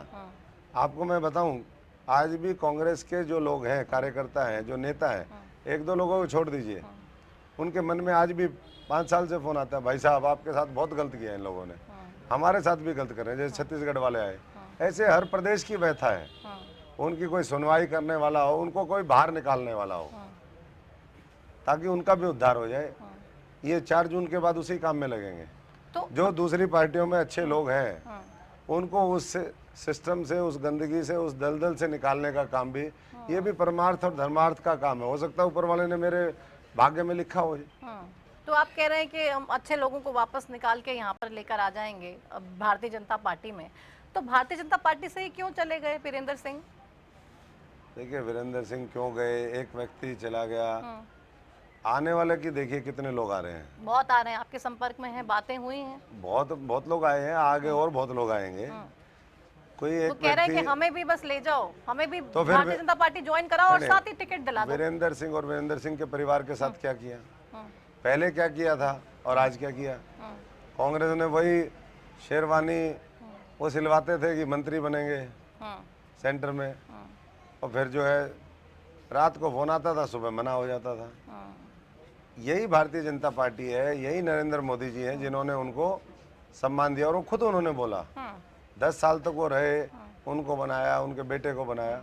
आपको मैं बताऊं, आज भी कांग्रेस के जो लोग हैं, कार्यकर्ता हैं, जो नेता हैं, एक दो लोगों को छोड़ दीजिए, उनके मन में आज भी 5 साल से फोन आता है, भाई साहब आपके साथ बहुत गलत किया इन लोगों ने, हमारे साथ भी गलत कर रहे हैं। जैसे छत्तीसगढ़ वाले आए, ऐसे हर प्रदेश की व्यथा है। उनकी कोई सुनवाई करने वाला हो, उनको कोई बाहर निकालने वाला हो, ताकि उनका भी उद्धार हो जाए। ये 4 जून के बाद उसी काम में लगेंगे। तो जो दूसरी पार्टियों में अच्छे लोग हैं उनको उस सिस्टम से, उस गंदगी से, उस दलदल से निकालने का काम भी, ये भी परमार्थ और धर्मार्थ का काम है। हो सकता है ऊपर वाले ने मेरे भाग्य में लिखा हो। तो आप कह रहे हैं कि हम अच्छे लोगों को वापस निकाल के यहाँ पर लेकर आ जाएंगे अब भारतीय जनता पार्टी में। तो भारतीय जनता पार्टी से ही क्यों चले गए वीरेंद्र सिंह? देखिए, वीरेंद्र सिंह क्यों गए, एक व्यक्ति चला गया, आने वाले की देखिए कितने लोग आ रहे हैं। बहुत आ रहे हैं, आपके संपर्क में हैं, बातें हुई हैं? बहुत लोग आए हैं, आगे और बहुत लोग आएंगे। कोई वो एक कह रहे हैं कि व्यक्ति, हमें भी बस ले जाओ, हमें भी तो फिर भारतीय जनता पार्टी ज्वाइन कराओ और नहीं, साथ ही टिकट दिला दो। वीरेंद्र सिंह और वीरेंद्र सिंह के परिवार के साथ क्या किया, पहले क्या किया था और आज क्या किया? कांग्रेस ने वही शेरवानी वो सिलवाते थे कि मंत्री बनेंगे सेंटर में, और फिर जो है रात को फोन आता था, सुबह मना हो जाता था। यही भारतीय जनता पार्टी है, यही नरेंद्र मोदी जी हैं जिन्होंने उनको सम्मान दिया, और वो खुद उन्होंने बोला 10 साल तक वो रहे, उनको बनाया, उनके बेटे को बनाया।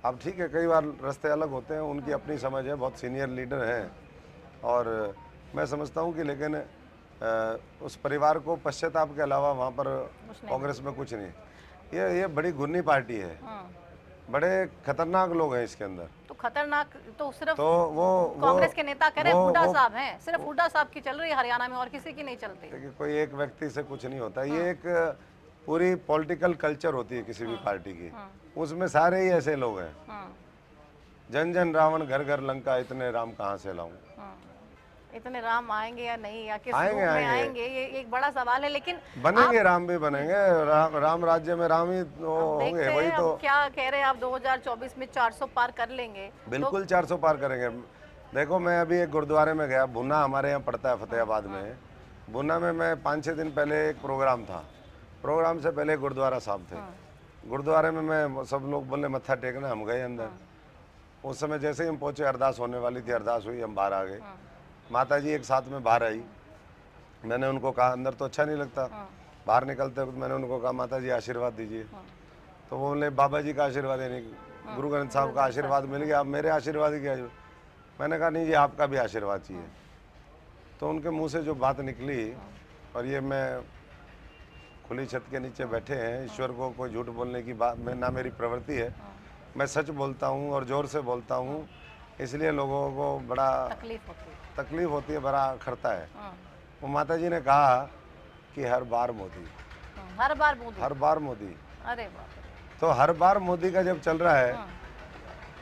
अब ठीक है, कई बार रास्ते अलग होते हैं, उनकी अपनी समझ है, बहुत सीनियर लीडर हैं, और मैं समझता हूँ कि लेकिन उस परिवार को पश्चाताप के अलावा वहाँ पर कांग्रेस में कुछ नहीं। ये बड़ी गुन्नी पार्टी है, बड़े खतरनाक लोग हैं इसके अंदर। तो खतरनाक तो सिर्फ तो वो कांग्रेस के नेता कह रहे हैं, हुड्डा साहब हैं, सिर्फ हुड्डा साहब की चल रही है हरियाणा में और किसी की नहीं चलती। देखिए, कोई एक व्यक्ति से कुछ नहीं होता, ये एक पूरी पॉलिटिकल कल्चर होती है किसी भी पार्टी की, उसमें सारे ही ऐसे लोग हैं। जन जन रावण, घर घर लंका, इतने राम कहाँ से लाऊं? इतने राम आएंगे या नहीं, या किस आएंगे, रूप में आएंगे, ये एक बड़ा सवाल है। लेकिन बनेंगे, राम भी बनेंगे, राम राज्य में राम ही होंगे। वही तो क्या कह रहे हैं आप, 2024 में 400 पार कर लेंगे? बिल्कुल 400 पार करेंगे। देखो, मैं अभी एक गुरुद्वारे में गया, भुना हमारे यहाँ पड़ता है फतेहाबाद में। भुना में मैं 5-6 दिन पहले एक प्रोग्राम था, प्रोग्राम से पहले गुरुद्वारा साहब थे। गुरुद्वारे में मैं, सब लोग बोले मत्था टेकना, हम गए अंदर। उस समय जैसे ही हम पहुंचे, अरदास होने वाली थी, अरदास हुई, हम बाहर आ गए। माता जी एक साथ में बाहर आई, मैंने उनको कहा, अंदर तो अच्छा नहीं लगता, बाहर निकलते वक्त मैंने उनको कहा, माता जी आशीर्वाद दीजिए। तो वो बोले, बाबा जी का आशीर्वाद, यानी गुरु ग्रंथ साहब का आशीर्वाद मिल गया, अब मेरे आशीर्वाद ही क्या? मैंने कहा, नहीं जी, आपका भी आशीर्वाद चाहिए। तो उनके मुंह से जो बात निकली, और ये मैं खुली छत के नीचे बैठे हैं, ईश्वर को कोई झूठ बोलने की बात में ना मेरी प्रवृत्ति है, मैं सच बोलता हूँ और जोर से बोलता हूँ, इसलिए लोगों को बड़ा तकलीफ होती है, बड़ा खरता है। वो माता जी ने कहा कि हर बार मोदी, हर बार मोदी, हर बार मोदी। अरे बाप। तो हर बार मोदी का जब चल रहा है,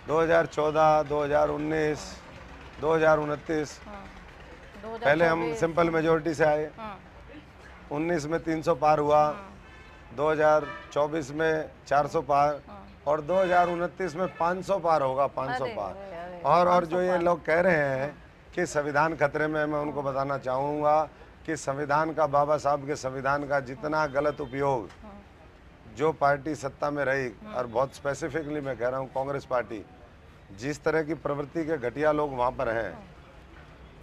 2014, 2019, 2029, पहले हम सिंपल मेजोरिटी से आए, 19 में 300 पार हुआ, 2024 में 400 पार, और 2029 में 500 पार होगा, 500 पार। और जो ये लोग कह रहे हैं कि संविधान खतरे में, मैं उनको बताना चाहूँगा कि संविधान का, बाबा साहब के संविधान का जितना गलत उपयोग जो पार्टी सत्ता में रही, और बहुत स्पेसिफिकली मैं कह रहा हूँ कांग्रेस पार्टी, जिस तरह की प्रवृत्ति के घटिया लोग वहाँ पर हैं,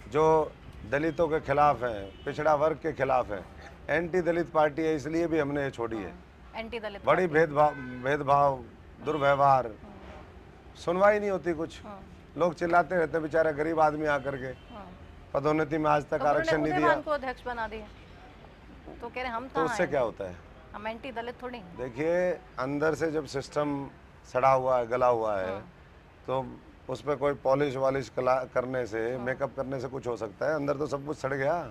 जो दलितों के खिलाफ हैं, पिछड़ा वर्ग के खिलाफ हैं, एंटी दलित पार्टी है, इसलिए भी हमने ये छोड़ी है। एंटी दलित बड़ी भेदभाव, दुर्व्यवहार, सुनवाई नहीं होती कुछ, लोग चिल्लाते रहते, बेचारा गरीब आदमी आकर के, पदोन्नति में आज तक आरक्षण नहीं दिया, को अध्यक्ष बना दिया। तो कह रहे हम तो उससे क्या होता है? हम एंटी दलित थोड़ी। देखिए, अंदर से जब सिस्टम सड़ा हुआ है, गला हुआ है, तो उस पर कोई पॉलिश वॉलिश करने से, मेकअप करने से कुछ हो सकता है? अंदर तो सब कुछ सड़ गया,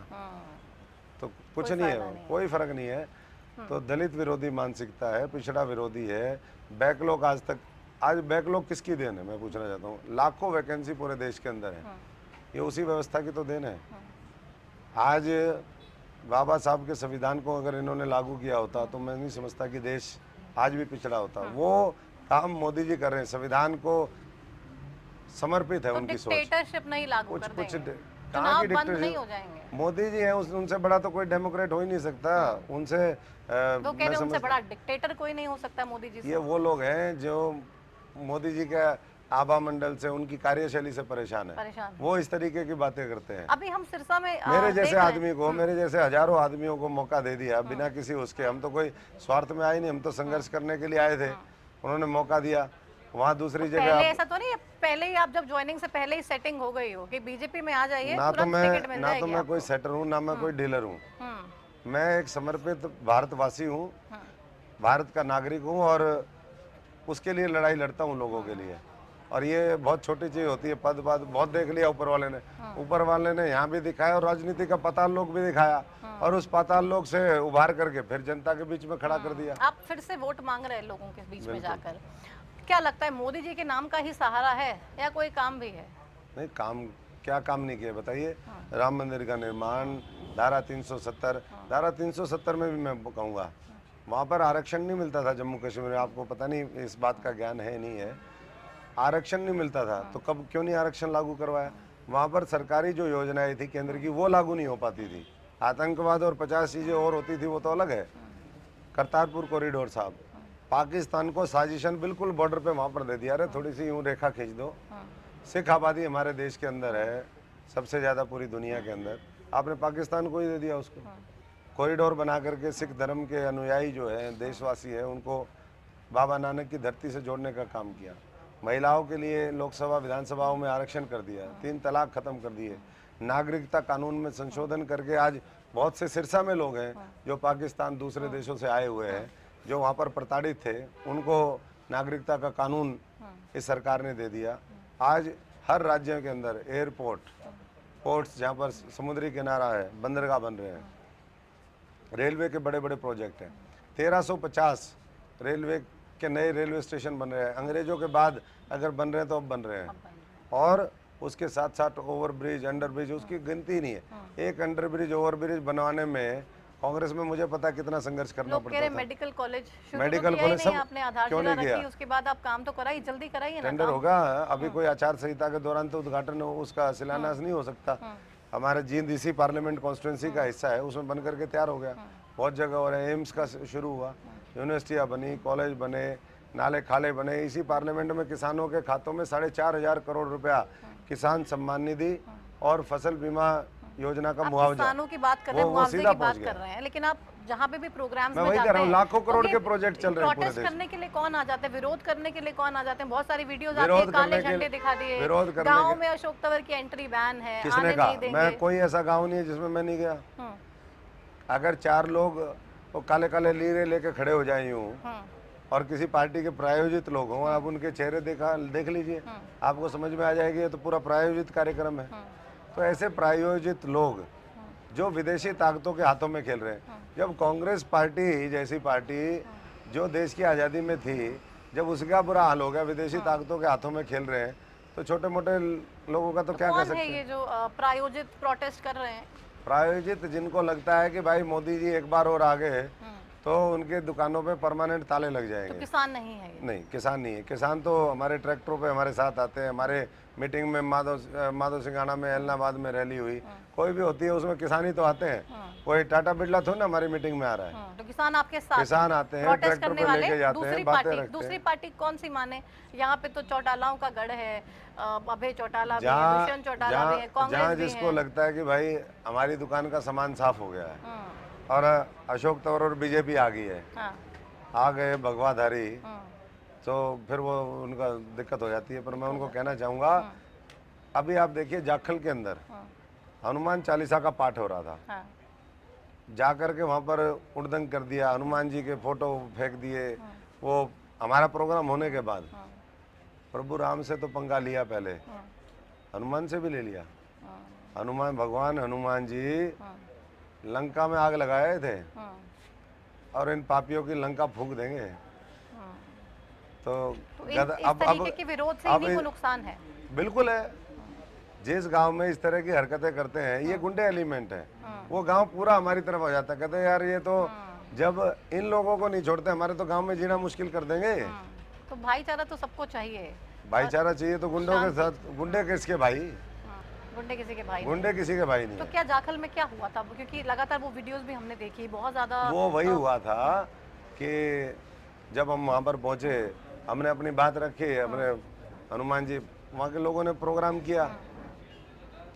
तो कुछ नहीं है, कोई फर्क नहीं है। तो दलित विरोधी मानसिकता है, पिछड़ा विरोधी है, बैकलॉग आज बैकलॉग किसकी देन है, मैं पूछना चाहता हूँ? लाखों वैकेंसी पूरे देश के अंदर है, ये उसी व्यवस्था की तो देन है। आज बाबा साहब के संविधान को अगर इन्होंने लागू किया होता, तो मैं नहीं समझता कि देश आज भी पिछड़ा होता। वो काम मोदी जी कर रहे हैं, संविधान को समर्पित है उनकी सोच। डिक्टेटरशिप नहीं लागू कर देंगे, कहाँ की बंद नहीं हो जाएंगे। मोदी जी हैं, उनसे बड़ा तो कोई डेमोक्रेट हो ही नहीं सकता। उनसे वो कह रहे उनसे बड़ा डिक्टेटर कोई नहीं हो सकता मोदी जी से। ये वो लोग हैं जो मोदी जी के आभा मंडल से, उनकी कार्यशैली से परेशान है, वो इस तरीके की बातें करते हैं। अभी हम सिरसा में मेरे जैसे आदमी को, मेरे जैसे हजारों आदमियों को मौका दे दिया बिना किसी उसके, हम तो कोई स्वार्थ में आए नहीं, हम तो संघर्ष करने के लिए आए थे, उन्होंने मौका दिया, वहाँ दूसरी जगह पहले आप ऐसा तो नहीं है, पहले ही आप जब ज्वाइनिंग से पहले ही सेटिंग हो गई हो कि बीजेपी में आ जाइए, ना तो तुरंत टिकट मिल मैं जाएगी कोई आपको। सेटर हूँ, ना मैं कोई डीलर हूँ। हम्म। मैं एक समर्पित भारतवासी हूँ, हाँ। भारत का नागरिक हूँ और उसके लिए लड़ाई लड़ता हूँ लोगों के लिए। और ये बहुत छोटी चीज होती है, पद पद बहुत देख लिया ऊपर वाले ने। ऊपर वाले ने यहाँ भी दिखाया और राजनीति का पाताल लोक भी दिखाया, और उस पाताल लोक से उभार करके फिर जनता के बीच में खड़ा कर दिया। आप फिर से वोट मांग रहे हैं लोगों के बीच में जाकर। क्या लगता है, मोदी जी के नाम का ही सहारा है या कोई काम भी है? नहीं, काम क्या काम नहीं किया बताइए। राम मंदिर का निर्माण, धारा 370, धारा 370 में भी मैं कहूँगा वहाँ पर आरक्षण नहीं मिलता था जम्मू कश्मीर में। आपको पता नहीं, इस बात का ज्ञान है नहीं है, आरक्षण नहीं मिलता था तो कब क्यों नहीं आरक्षण लागू करवाया। वहाँ पर सरकारी जो योजनाएं थी केंद्र की वो लागू नहीं हो पाती थी। आतंकवाद और 50 चीज़ें और होती थी, वो तो अलग है। करतारपुर कॉरिडोर साहब, पाकिस्तान को साजिशन बिल्कुल बॉर्डर पे वहाँ पर दे दिया। अरे थोड़ी सी यूँ रेखा खींच दो। सिख आबादी हमारे देश के अंदर है सबसे ज़्यादा पूरी दुनिया के अंदर, आपने पाकिस्तान को ही दे दिया उसको। कॉरिडोर बना करके सिख धर्म के अनुयायी जो हैं, देशवासी हैं, उनको बाबा नानक की धरती से जोड़ने का काम किया। महिलाओं के लिए लोकसभा विधानसभाओं में आरक्षण कर दिया, 3 तलाक खत्म कर दिए, नागरिकता कानून में संशोधन करके आज बहुत से सिरसा में लोग हैं जो पाकिस्तान दूसरे देशों से आए हुए हैं, जो वहाँ पर प्रताड़ित थे, उनको नागरिकता का कानून इस सरकार ने दे दिया। आज हर राज्य के अंदर एयरपोर्ट, पोर्ट्स जहाँ पर समुद्री किनारा है, बंदरगाह बन रहे हैं, रेलवे के बड़े बड़े प्रोजेक्ट हैं। 1350 रेलवे के नए रेलवे स्टेशन बन रहे हैं, अंग्रेजों के बाद अगर बन रहे हैं तो अब बन रहे हैं। और उसके साथ साथ ओवर ब्रिज, अंडर ब्रिज, उसकी गिनती नहीं है। एक अंडर ब्रिज, ओवर ब्रिज बनवाने में कांग्रेस में मुझे पता कितना संघर्ष करना लोग कह पड़ता रहे था। मेडिकल कॉलेज शुरू मेडिकल तो किया ही कॉलेज नहीं, सब आपने क्यों आधारशिला नहीं किया? रखी, उसके बाद आप काम तो कराइए, जल्दी कराइए ना टेंडर काम। होगा, अभी कोई आचार संहिता के दौरान तो उद्घाटन उसका शिलान्यास नहीं हो सकता। हमारे जींद इसी पार्लियामेंट कॉन्स्टिट्यूंसी का हिस्सा है, उसमें बन करके तैयार हो गया। बहुत जगह हो रहे हैं, एम्स का शुरू हुआ, यूनिवर्सिटियाँ बनी, कॉलेज बने, नाले खाले बने। इसी पार्लियामेंट में किसानों के खातों में 4,500 करोड़ रुपया किसान सम्मान निधि और फसल बीमा योजना का आप मुआवजा, किसानों की बात कर रहे हैं, मुआवजे सीधा की बात पहुंच कर गया। रहे हैं, लेकिन आप जहाँ पे भी प्रोग्राम्स मैं में वही जाते कह रहा हूँ, हैं, लाखों करोड़ तो के ये प्रोजेक्ट चल रहे हैं पूरे प्रोटेस्ट देश करने के लिए कौन आ जाते हैं, विरोध करने के लिए कौन आ जाते हैं? बहुत सारी वीडियोस आती है, विरोध काले करने के- झंडे दिखा दिए, विरोध करने गाँव के- में अशोक तंवर की एंट्री बैन है, किसने आने कहा? नहीं देंगे। मैं कोई ऐसा गाँव नहीं है जिसमें मैं नहीं गया। हम्म, अगर 4 लोग वो काले काले लीरे लेके खड़े हो जाए यूं, हम्म, और किसी पार्टी के प्रायोजित लोग हों, आप उनके चेहरे देख लीजिए, आपको समझ में आ जाएगी ये तो पूरा प्रायोजित कार्यक्रम है। तो ऐसे प्रायोजित लोग जो विदेशी ताकतों के हाथों में खेल रहे हैं, जब कांग्रेस पार्टी जैसी पार्टी जो देश की आज़ादी में थी, जब उसका बुरा हाल हो गया, विदेशी ताकतों के हाथों में खेल रहे हैं, तो छोटे मोटे लोगों का तो क्या कर कौन सकते है हैं? ये जो प्रायोजित प्रोटेस्ट कर रहे हैं? प्रायोजित जिनको लगता है कि भाई मोदी जी एक बार और आ गए तो उनके दुकानों पे परमानेंट ताले लग तो जाएंगे। किसान नहीं है ये? नहीं, किसान नहीं है। किसान तो हमारे ट्रैक्टरों पे हमारे साथ आते हैं। हमारे मीटिंग में माधव सिंघाना में, एलनाबाद में रैली हुई, कोई भी होती है उसमें किसान ही तो आते हैं। कोई टाटा बिरला थोड़ी ना हमारी मीटिंग में आ रहा है। तो किसान आपके साथ किसान आते हैं, प्रोटेस्ट ट्रैक्टर करने पे वाले। लेके जाते दूसरी हैं, बातें पार्टी, रखते दूसरी हैं। पार्टी कौन सी माने? यहाँ पे तो चौटालाओं का गढ़ है, अभय चौटाला भी है, जहाँ दुष्यंत चौटाला भी है, जहाँ कांग्रेस भी जिसको है। लगता है कि भाई हमारी दुकान का सामान साफ हो गया है हम्म, और अशोक तंवर और बीजेपी आ गई है, हाँ, आ गए भगवाधारी, हम्म, तो फिर वो उनका दिक्कत हो जाती है। पर मैं उनको कहना चाहूँगा, अभी आप देखिए जाखल के अंदर हनुमान चालीसा का पाठ हो रहा था, हाँ, जा कर के वहाँ पर उड़दंग कर दिया, हनुमान जी के फोटो फेंक दिए। वो हमारा प्रोग्राम होने के बाद प्रभु राम से तो पंगा लिया, पहले हनुमान से भी ले लिया। हनुमान भगवान हनुमान जी लंका में आग लगाए थे और इन पापियों की लंका फूंक देंगे। तो तो इस तरीके के विरोध से इन्हीं को नुकसान है। बिल्कुल है। जिस गांव में इस तरह की हरकतें करते हैं, ये गुंडे एलिमेंट है, वो गांव पूरा हमारी तरफ हो जाता है। कहते हैं यार ये तो जब इन लोगों को नहीं छोड़ते हमारे तो गांव में जीना मुश्किल कर देंगे। तो भाईचारा तो सबको चाहिए। भाईचारा चाहिए तो गुंडों के साथ, गुंडे किसके भाई? गुंडे किसी के भाई नहीं। गुंडे किसी के भाई नहीं तो है। क्या जाखल में क्या हुआ था? क्योंकि लगातार वो वीडियोस भी हमने देखी, बहुत ज्यादा। वो वही हुआ था कि जब हम वहाँ पर पहुँचे, हमने अपनी बात रखी, अपने हनुमान जी, वहाँ के लोगों ने प्रोग्राम किया,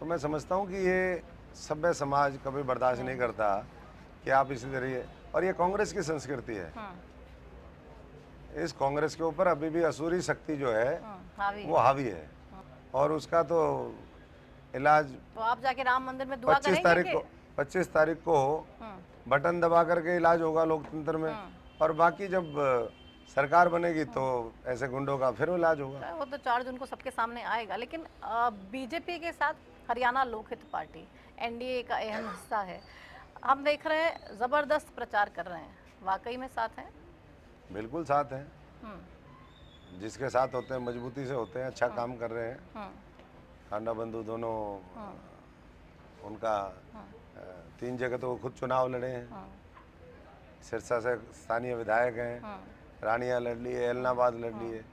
तो मैं समझता हूँ कि ये सभ्य समाज कभी बर्दाश्त नहीं करता कि आप इसी तरीके, और ये कांग्रेस की संस्कृति है। इस कांग्रेस के ऊपर अभी भी असुरी शक्ति जो है हावी वो हावी है, और उसका तो इलाज तो आप जाके राम मंदिर में दुआ करेंगे कि 25 तारीख को बटन दबा करके इलाज होगा लोकतंत्र में, और बाकी जब सरकार बनेगी तो ऐसे गुंडों का फिर इलाज होगा। वो तो 4 जून को सबके सामने आएगा। लेकिन बीजेपी के साथ हरियाणा लोकहित पार्टी एनडीए का अहम हिस्सा है, हम देख रहे हैं जबरदस्त प्रचार कर रहे हैं, वाकई में साथ हैं? बिल्कुल साथ हैं, जिसके साथ होते हैं मजबूती से होते हैं, अच्छा काम कर रहे हैं। खांडा बंधु दोनों उनका 3 जगह तो खुद चुनाव लड़े हैं, सिरसा से स्थानीय विधायक हैं, रानिया लड़ ली है, एलनाबाद लड़ ली है।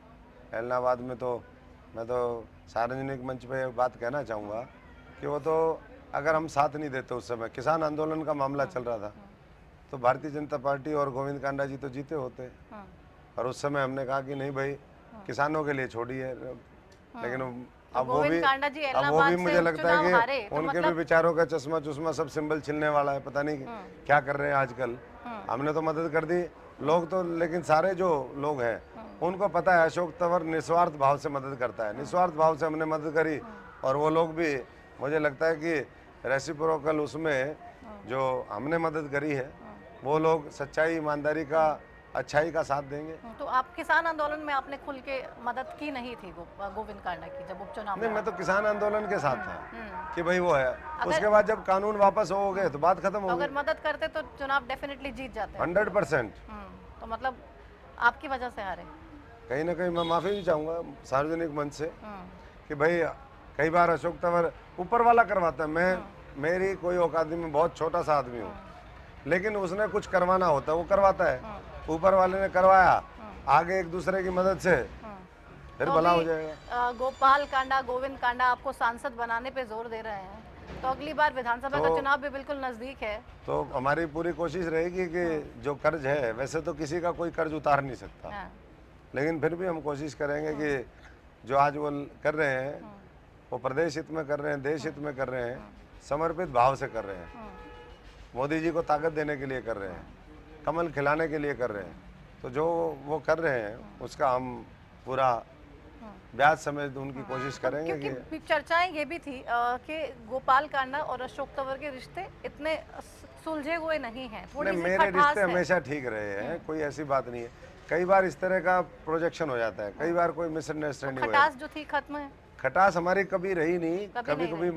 एलनाबाद में तो मैं तो सार्वजनिक मंच पे बात कहना चाहूँगा कि वो तो अगर हम साथ नहीं देते, उस समय किसान आंदोलन का मामला चल रहा था, तो भारतीय जनता पार्टी और गोविंद कांडा जी तो जीते होते, और उस समय हमने कहा कि नहीं भाई किसानों के लिए छोड़िए, लेकिन अब वो भी मुझे लगता है कि उनके भी विचारों का चश्मा चुश्मा सब सिंबल छिलने वाला है, पता नहीं क्या कर रहे हैं आजकल। हमने तो मदद कर दी, लोग तो, लेकिन सारे जो लोग हैं उनको पता है अशोक तंवर निस्वार्थ भाव से मदद करता है, निस्वार्थ भाव से हमने मदद करी, और वो लोग भी मुझे लगता है कि रेसिप्रोकल उसमें जो हमने मदद करी है वो लोग सच्चाई ईमानदारी का अच्छाई का साथ देंगे। तो आप किसान आंदोलन में आपने खुल के मदद की नहीं थी गोविंद कांडा की जब उपचुनाव? नहीं, मैं तो किसान आंदोलन के साथ था कि भाई वो है, उसके बाद जब कानून वापस हो गए तो बात खत्म हो गई। अगर मदद करते तो चुनाव डेफिनेटली जीत जाते 100%। तो मतलब आपकी वजह से हारे? कहीं ना कहीं मैं माफी भी चाहूंगा सार्वजनिक मंच से कि भाई कई बार अशोक तंवर ऊपर वाला करवाता है, मैं मेरी कोई औकात नहीं, मैं बहुत छोटा सा आदमी हूँ, लेकिन उसने कुछ करवाना होता है वो करवाता है, ऊपर वाले ने करवाया, आगे एक दूसरे की मदद से फिर भला हो जाएगा। गोपाल कांडा, गोविंद कांडा आपको सांसद बनाने पे जोर दे रहे हैं, तो अगली बार विधानसभा का चुनाव भी बिल्कुल नजदीक है, तो हमारी पूरी कोशिश रहेगी कि जो कर्ज है, वैसे तो किसी का कोई कर्ज उतार नहीं सकता, लेकिन फिर भी हम कोशिश करेंगे कि जो आज वो कर रहे हैं वो प्रदेश हित में कर रहे हैं, देश हित में कर रहे हैं, समर्पित भाव से कर रहे हैं, मोदी जी को ताकत देने के लिए कर रहे हैं, कमल खिलाने के लिए कर रहे हैं, तो जो वो कर रहे हैं उसका हम पूरा ब्याज समेत उनकी कोशिश करेंगे। क्योंकि चर्चाएं ये भी थी कि गोपाल कांडा और अशोक तंवर के रिश्ते इतने सुलझे हुए नहीं हैं, थोड़ी सी मेरे रिश्ते हमेशा ठीक रहे हैं, कोई ऐसी बात नहीं है। कई बार इस तरह का प्रोजेक्शन हो जाता है, कई बार कोई मिसअंडरस्टैंडिंग हो जाती है। खटास जो थी खत्म है? खटास हमारी कभी रही नहीं, कभी कभी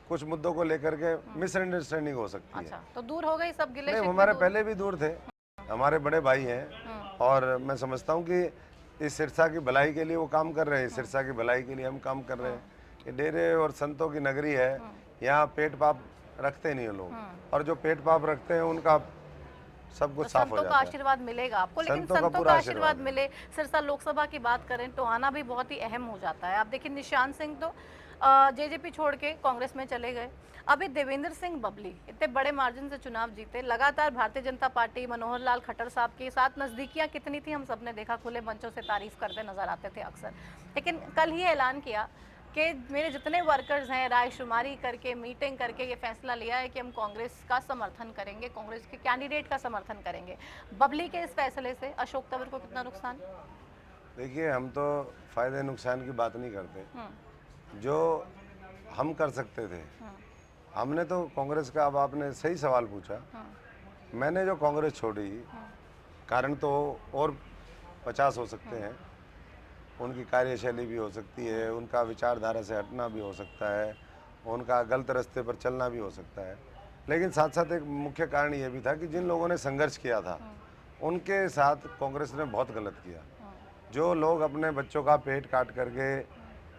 कुछ मुद्दों को लेकर के मिसअंडरस्टैंडिंग हो सकती है। अच्छा, तो दूर हो गई सब गिले? नहीं, हमारे पहले भी दूर थे, हमारे बड़े भाई हैं, और मैं समझता हूँ कि इस सिरसा की भलाई के लिए वो काम कर रहे हैं, सिरसा की भलाई के लिए हम काम कर रहे हैं। ये डेरे और संतों की नगरी है, यहाँ पेट पाप रखते नहीं है लोग, और जो पेट पाप रखते हैं उनका सब कुछ साफ हो जाता है। संतों का आशीर्वाद मिलेगा आपको, लेकिन संतों का आशीर्वाद मिले, सिरसा लोकसभा की बात करें तो आना भी बहुत ही अहम हो जाता है। आप देखिए निशान सिंह तो जेजेपी छोड़ के कांग्रेस में चले गए, अभी देवेंद्र सिंह बबली इतने बड़े मार्जिन से चुनाव जीते, लगातार भारतीय जनता पार्टी मनोहर लाल खट्टर साहब के साथ नजदीकियां कितनी थी हम सबने देखा, खुले मंचों से तारीफ करते नजर आते थे अक्सर, लेकिन कल ही ऐलान किया कि मेरे जितने वर्कर्स हैं रायशुमारी करके मीटिंग करके ये फैसला लिया है कि हम कांग्रेस का समर्थन करेंगे, कांग्रेस के कैंडिडेट का समर्थन करेंगे। बबली के इस फैसले से अशोक तंवर को कितना नुकसान? देखिए, हम तो फायदे नुकसान की बात नहीं करते, जो हम कर सकते थे हमने तो कांग्रेस का, अब आपने सही सवाल पूछा, मैंने जो कांग्रेस छोड़ी कारण तो और 50 हो सकते हैं, उनकी कार्यशैली भी हो सकती है, उनका विचारधारा से हटना भी हो सकता है, उनका गलत रास्ते पर चलना भी हो सकता है, लेकिन साथ साथ एक मुख्य कारण ये भी था कि जिन लोगों ने संघर्ष किया था उनके साथ कांग्रेस ने बहुत गलत किया। जो लोग अपने बच्चों का पेट काट करके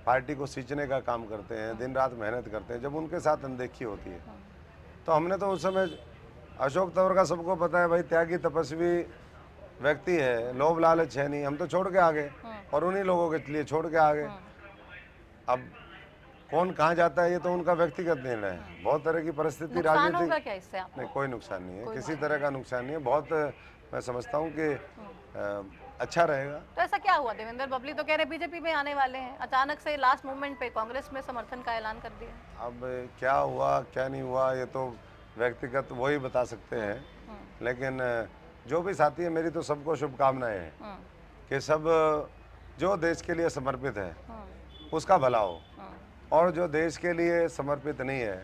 पार्टी को सींचने का काम करते हैं, दिन रात मेहनत करते हैं, जब उनके साथ अनदेखी होती है, तो हमने तो उस समय, अशोक तंवर का सबको पता है भाई, त्यागी तपस्वी व्यक्ति है, लोभ लालच है नहीं, हम तो छोड़ के आ गए और उन्हीं लोगों के लिए छोड़ के आ गए। अब कौन कहाँ जाता है ये तो उनका व्यक्तिगत निर्णय है, बहुत तरह की परिस्थिति राजनीतिक। क्या इससे आपको? नहीं, कोई नुकसान नहीं है, किसी तरह का नुकसान नहीं है, बहुत मैं समझता हूँ कि अच्छा रहेगा। तो ऐसा क्या हुआ? देवेंद्र बबली तो कह रहे बीजेपी में आने वाले हैं, अचानक से लास्ट मोमेंट पे कांग्रेस में समर्थन का ऐलान कर दिया। अब क्या हुआ क्या नहीं हुआ ये तो व्यक्तिगत वही बता सकते हैं, लेकिन जो भी साथी है, मेरी तो सबको शुभकामनाएं हैं कि सब जो देश के लिए समर्पित है उसका भला हो, और जो देश के लिए समर्पित नहीं है,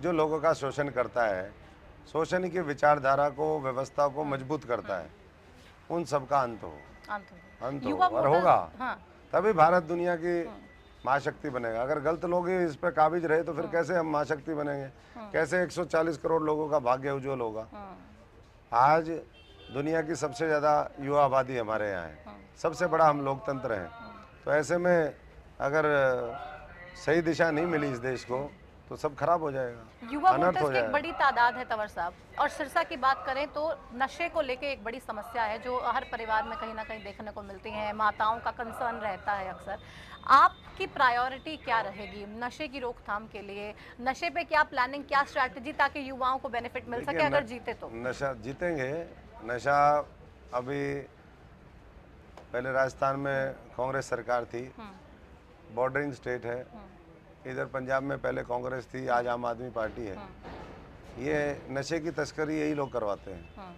जो लोगों का शोषण करता है, शोषण की विचारधारा को, व्यवस्था को मजबूत करता है, उन सब का अंत हो, अंत हो और होगा। तभी भारत दुनिया की महाशक्ति बनेगा। अगर गलत लोग ही इस पे काबिज रहे तो फिर कैसे हम महाशक्ति बनेंगे? कैसे 140 करोड़ लोगों का भाग्य उज्जवल होगा? आज दुनिया की सबसे ज़्यादा युवा आबादी हमारे यहाँ है, सबसे बड़ा हम लोकतंत्र हैं। तो ऐसे में अगर सही दिशा नहीं मिली इस देश को तो सब खराब हो जाएगा, युवा अनर्थ वोटर्स हो की एक जाएगा। बड़ी तादाद है तंवर साहब। और सिरसा की बात करें तो नशे को लेके एक बड़ी समस्या है जो हर परिवार में कहीं ना कहीं देखने को मिलती है, माताओं का कंसर्न रहता है अक्सर। आपकी प्रायोरिटी क्या रहेगी नशे की रोकथाम के लिए? नशे पे क्या प्लानिंग, क्या स्ट्रैटेजी ताकि युवाओं को बेनिफिट मिल सके अगर जीते तो? नशा जीतेंगे। नशा अभी पहले राजस्थान में कांग्रेस सरकार थी, बॉर्डरिंग स्टेट है। इधर पंजाब में पहले कांग्रेस थी, आज आम आदमी पार्टी है। ये नशे की तस्करी यही लोग करवाते हैं।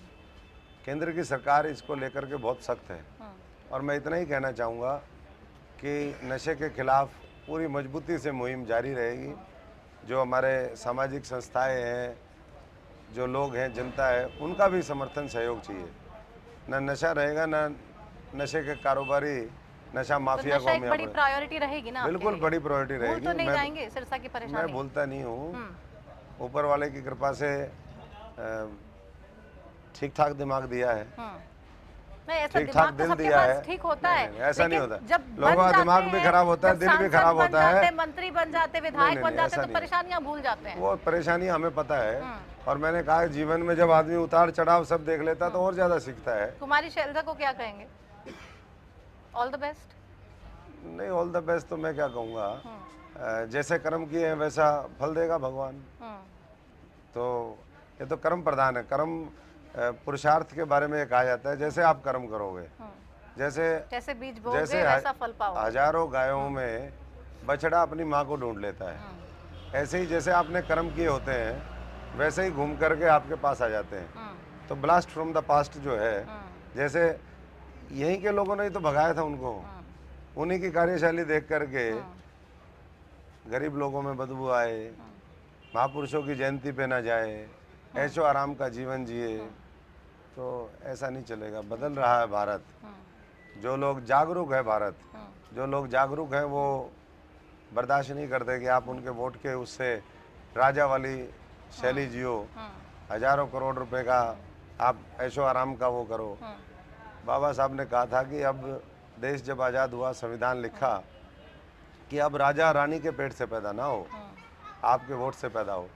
केंद्र की सरकार इसको लेकर के बहुत सख्त है, और मैं इतना ही कहना चाहूँगा कि नशे के खिलाफ पूरी मजबूती से मुहिम जारी रहेगी। जो हमारे सामाजिक संस्थाएं हैं, जो लोग हैं, जनता है, उनका भी समर्थन सहयोग चाहिए। ना नशा रहेगा, ना नशे के कारोबारी, नशा माफिया को नशा हम एक बड़ी प्रायोरिटी रहेगी ना आपके बिल्कुल लिए? बड़ी प्रायोरिटी भूल रहेगी। तो नहीं मैं जाएंगे सिरसा की मैं परेशानी? भूलता नहीं हूँ। ऊपर वाले की कृपा से ठीक ठाक दिमाग दिया है, नहीं, ऐसा ठीक ठाक दिमाग तो दिल सबके दिया पास है। ठीक होता है, ऐसा नहीं लेकिन होता। जब लोगों बन का दिमाग जाते भी हैं, खराब होता है, जब दिल भी सांसद खराब बन होता है। जाते, मंत्री बन जाते, विधायक नहीं, बन जाते ऐसा तो नहीं है। परेशानियां भूल जाते हैं। वो परेशानी हमें पता है, और मैंने कहा जीवन में जब आदमी उतार चढ़ाव सब देख लेता तो और ज्यादा सीखता है। कुमारी शैलजा को क्या कहेंगे? All the best. नहीं, ऑल द बेस्ट तो मैं क्या कहूँगा, जैसे कर्म किए हैं वैसा फल देगा भगवान। तो ये तो कर्म प्रधान है। कर्म पुरुषार्थ के बारे में ये कहा जाता है, जैसे आप कर्म करोगे, जैसे बीज बोओगे जैसे वैसा फल पाओगे। हजारों गायों में बछड़ा अपनी माँ को ढूंढ लेता है, ऐसे ही जैसे आपने कर्म किए होते हैं वैसे ही घूम करके आपके पास आ जाते हैं। तो ब्लास्ट फ्रॉम द पास्ट जो है, जैसे यहीं के लोगों ने ही तो भगाया था उनको, उन्हीं की कार्यशैली देख करके गरीब लोगों में बदबू आए, महापुरुषों की जयंती पे ना जाए, ऐशो आराम का जीवन जिए, तो ऐसा नहीं चलेगा। बदल रहा है भारत। जो लोग जागरूक है, भारत जो लोग जागरूक हैं वो बर्दाश्त नहीं करते कि आप उनके वोट के उससे राजा वाली शैली जियो, हजारों करोड़ रुपए का आप ऐशो आराम का वो करो। बाबा साहब ने कहा था कि अब देश जब आज़ाद हुआ, संविधान लिखा कि अब राजा रानी के पेट से पैदा ना हो, आपके वोट से पैदा हो।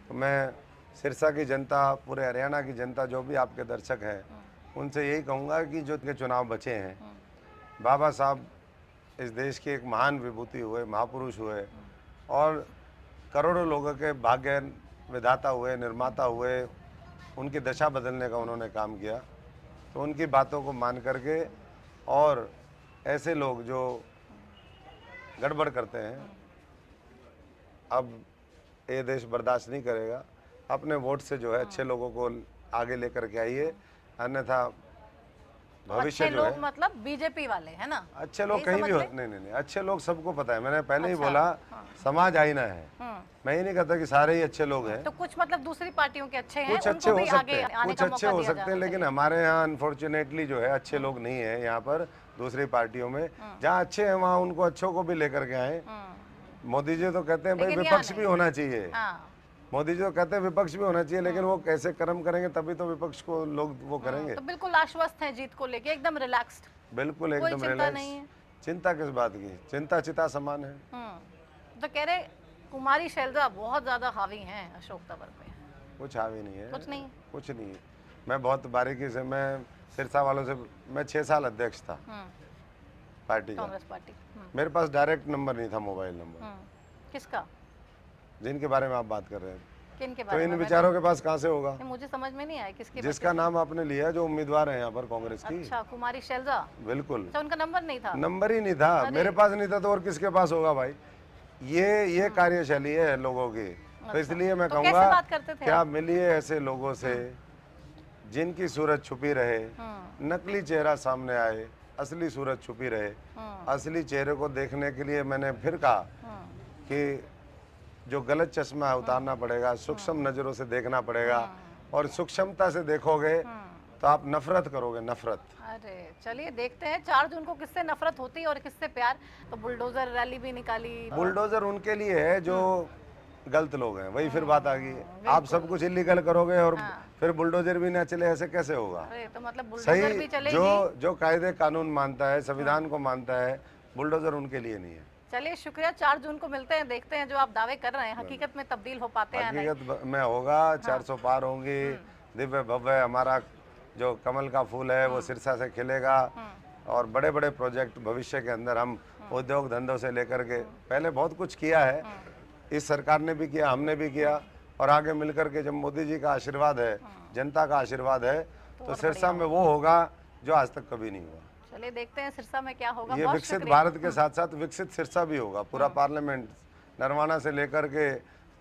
तो मैं सिरसा की जनता, पूरे हरियाणा की जनता, जो भी आपके दर्शक हैं, उनसे यही कहूँगा कि जो के चुनाव बचे हैं, बाबा साहब इस देश के एक महान विभूति हुए, महापुरुष हुए, और करोड़ों लोगों के भाग्य विधाता हुए, निर्माता हुए, उनकी दशा बदलने का उन्होंने काम किया। तो उनकी बातों को मान करके, और ऐसे लोग जो गड़बड़ करते हैं, अब ये देश बर्दाश्त नहीं करेगा। अपने वोट से जो है अच्छे लोगों को आगे लेकर के आइए, अन्यथा भविष्य अच्छे जो लोग है, मतलब बीजेपी वाले है ना? अच्छे लोग यही कहीं समझ भी हो, लें? नहीं, अच्छे लोग सबको पता है। मैंने पहले ही अच्छा, बोला, समाज आईना है। मैं ये नहीं कहता कि सारे ही अच्छे लोग हैं, तो कुछ मतलब दूसरी पार्टियों के अच्छे हैं, कुछ अच्छे उनको हो भी सकते आगे हैं, आने कुछ का अच्छे मौका हो दिया सकते हैं, जाना लेकिन चाहिए। हमारे यहाँ अनफॉर्चुनेटली जो है अच्छे लोग नहीं है। यहाँ पर दूसरी पार्टियों में जहाँ अच्छे हैं वहाँ उनको अच्छों को भी लेकर के आए। मोदी जी तो कहते हैं भाई लेकिन यहाँ विपक्ष भी होना चाहिए, हाँ, मोदी जी तो कहते हैं विपक्ष भी होना चाहिए, लेकिन वो कैसे कर्म करेंगे तभी तो विपक्ष को लोग वो करेंगे। तो बिल्कुल आश्वस्त हैं जीत को लेके, एकदम रिलैक्स्ड, बिल्कुल कोई एकदम चिंता रिलैक्स। नहीं है। चिंता किस बात की? चिंता चिता समान है। तो कह रहे कुमारी शैलजा बहुत ज्यादा हावी हैं अशोक तंवर पे। कुछ हावी नहीं है, कुछ नहीं? कुछ नहीं है। मैं बहुत बारीकी से, मैं सिरसा वालों से, मैं 6 साल अध्यक्ष था पार्टी का। कांग्रेस पार्टी। मेरे पास डायरेक्ट नंबर नहीं था, मोबाइल नंबर, किसका? जिनके बारे में आप बात कर रहे हैं। किन के तो बारे इन में? विचारों के पास कहाँ से होगा? नहीं, मुझे समझ में नहीं आया किसके जिसका नाम आपने लिया, जो उम्मीदवार है यहाँ पर कांग्रेस की। अच्छा, कुमारी शैलजा। बिल्कुल, अच्छा, उनका नंबर नहीं था? नंबर ही नहीं था, मेरे पास नहीं था तो और किसके पास होगा भाई? ये कार्यशैली है लोगों की। तो इसलिए मैं तो कैसे कहूँगा बात करते थे कि आप मिलिए ऐसे लोगों से जिनकी सूरत छुपी रहे, नकली चेहरा सामने आए, असली सूरत छुपी रहे। असली चेहरे को देखने के लिए मैंने फिर कहा कि जो गलत चश्मा है उतारना पड़ेगा, सूक्ष्म नज़रों से देखना पड़ेगा, और सूक्ष्मता से देखोगे तो आप नफरत करोगे, नफरत। अरे चलिए देखते हैं 4 जून को किससे नफरत होती है और किससे प्यार। तो बुलडोजर रैली भी निकाली। बुलडोजर उनके लिए है जो गलत लोग हैं, वही फिर बात आ गई। आप सब कुछ इलीगल करोगे और फिर बुलडोजर भी ना चले, ऐसे कैसे होगा? अरे तो मतलब बुलडोजर भी सही, चलेगी। जो कायदे कानून मानता है, संविधान को मानता है, बुलडोजर उनके लिए नहीं है। चलिए शुक्रिया, 4 जून को मिलते हैं, देखते हैं जो आप दावे कर रहे हैं हकीकत में तब्दील हो पाते हैं नहीं। हकीकत में होगा, 400 पार होंगी, दिव्य भव्य हमारा जो कमल का फूल है वो सिरसा से खिलेगा, और बड़े बड़े प्रोजेक्ट भविष्य के अंदर हम उद्योग धंधों से लेकर के पहले बहुत कुछ किया है, इस सरकार ने भी किया, हमने भी किया, और आगे मिलकर के जब मोदी जी का आशीर्वाद है, जनता का आशीर्वाद है, तो सिरसा में वो होगा जो आज तक कभी नहीं हुआ। चलिए देखते हैं सिरसा में क्या होगा। ये बहुत विकसित शुक्रिया। भारत के साथ साथ विकसित सिरसा भी होगा, पूरा पार्लियामेंट नरवाना से लेकर के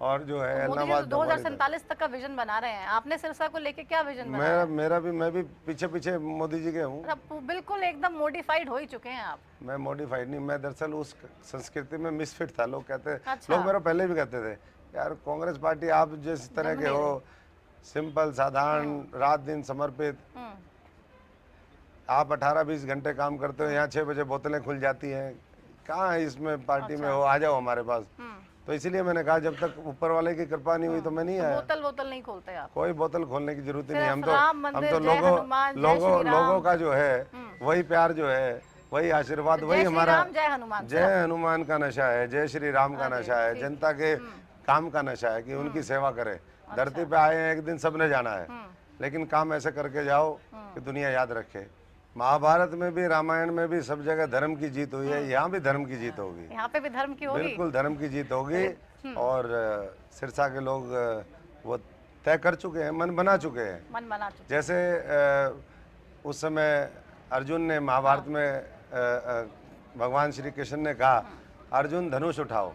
और जो है मोदी जी एलनाबाद 2047 तक का विजन बना रहे हैं, आपने सिरसा को लेके क्या विजन बनाया? मैं भी पीछे पीछे मोदी जी के हूँ। अब बिल्कुल एकदम मॉडिफाइड हो ही चुके हैं आप। मैं मॉडिफाइड नहीं, मैं दरअसल उस संस्कृति में मिसफिट था। लोग कहते, अच्छा। लोग मेरे पहले भी कहते थे यार कांग्रेस पार्टी आप जिस तरह के हो, सिंपल साधारण, रात दिन समर्पित, आप 18-20 घंटे काम करते हो, यहाँ 6 बजे बोतलें खुल जाती हैं, कहाँ है इसमें पार्टी में हो, आ जाओ हमारे पास। तो इसीलिए मैंने कहा जब तक ऊपर वाले की कृपा नहीं हुई तो मैं नहीं आया। बोतल नहीं खोलते आप? कोई बोतल खोलने की जरूरत ही नहीं। हम मंदिर, तो लोगों का जो है वही प्यार जो है, वही आशीर्वाद, वही हमारा जय हनुमान का नशा है, जय श्री राम का नशा है, जनता के काम का नशा है कि उनकी सेवा करे। धरती पे आए हैं, एक दिन सबने जाना है, लेकिन काम ऐसे करके जाओ कि दुनिया याद रखे। महाभारत में भी, रामायण में भी सब जगह धर्म की जीत हुई है, यहाँ भी धर्म की जीत होगी, यहाँ पे भी धर्म की होगी, बिल्कुल धर्म की जीत होगी। और सिरसा के लोग वो तय कर चुके हैं, मन बना चुके हैं, मन बना चुके। जैसे उस समय अर्जुन ने महाभारत में भगवान श्री कृष्ण ने कहा अर्जुन धनुष उठाओ,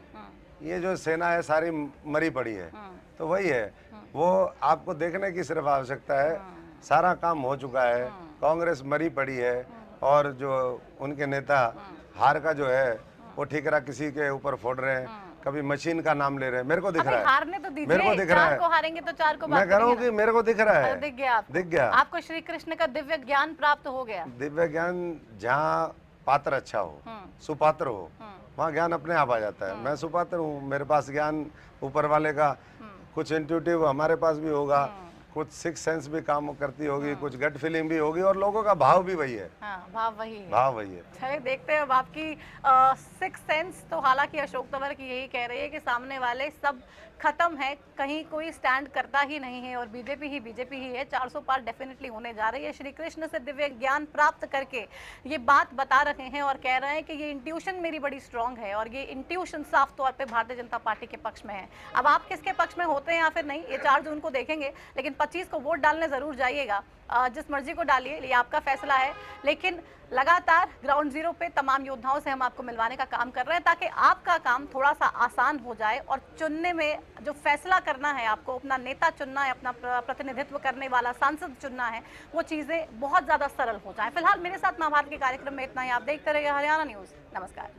ये जो सेना है सारी मरी पड़ी है, तो वही है, वो आपको देखने की सिर्फ आवश्यकता है, सारा काम हो चुका है, कांग्रेस मरी पड़ी है, और जो उनके नेता हार का जो है वो ठीकरा किसी के ऊपर फोड़ रहे हैं, कभी मशीन का नाम ले रहे हैं। मेरे को दिख रहा है, हारने तो दीजिए, मेरे को दिख रहा है, 4 को हारेंगे तो 4 को मैं कह रहा हूँ कि मेरे को दिख रहा है, दिख गया आपको? दिख गया आपको श्री कृष्ण का दिव्य ज्ञान प्राप्त हो गया। दिव्य ज्ञान जहाँ पात्र अच्छा हो, सुपात्र हो, वहाँ ज्ञान अपने आप आ जाता है। मैं सुपात्र हूँ, मेरे पास ज्ञान ऊपर वाले का कुछ इंट्यूटिव हमारे पास भी होगा, कुछ सिक्स सेंस भी काम करती होगी, कुछ गट फीलिंग भी होगी, और लोगों का भाव भी वही है। भाव वही है, भाव वही है। चलिए देखते हैं अब आपकी सिक्स सेंस। तो हालांकि अशोक तंवर की यही कह रही है कि सामने वाले सब खत्म है, कहीं कोई स्टैंड करता ही नहीं है, और बीजेपी ही है। 400 पार डेफिनेटली होने जा रही है। श्री कृष्ण से दिव्य ज्ञान प्राप्त करके ये बात बता रहे हैं और कह रहे हैं कि ये इंट्यूशन मेरी बड़ी स्ट्रांग है, और ये इंट्यूशन साफ तौर पे भारतीय जनता पार्टी के पक्ष में है। अब आप किसके पक्ष में होते हैं या फिर नहीं, ये 4 जून को देखेंगे, लेकिन 25 को वोट डालने जरूर जाइएगा। जिस मर्जी को डालिए, ये आपका फैसला है, लेकिन लगातार ग्राउंड जीरो पे तमाम योद्धाओं से हम आपको मिलवाने का काम कर रहे हैं, ताकि आपका काम थोड़ा सा आसान हो जाए, और चुनने में जो फैसला करना है, आपको अपना नेता चुनना है, अपना प्रतिनिधित्व करने वाला सांसद चुनना है, वो चीज़ें बहुत ज़्यादा सरल हो जाए। फिलहाल मेरे साथ महाभारत के कार्यक्रम में इतना ही। आप देखते रहिए हरियाणा न्यूज़। नमस्कार।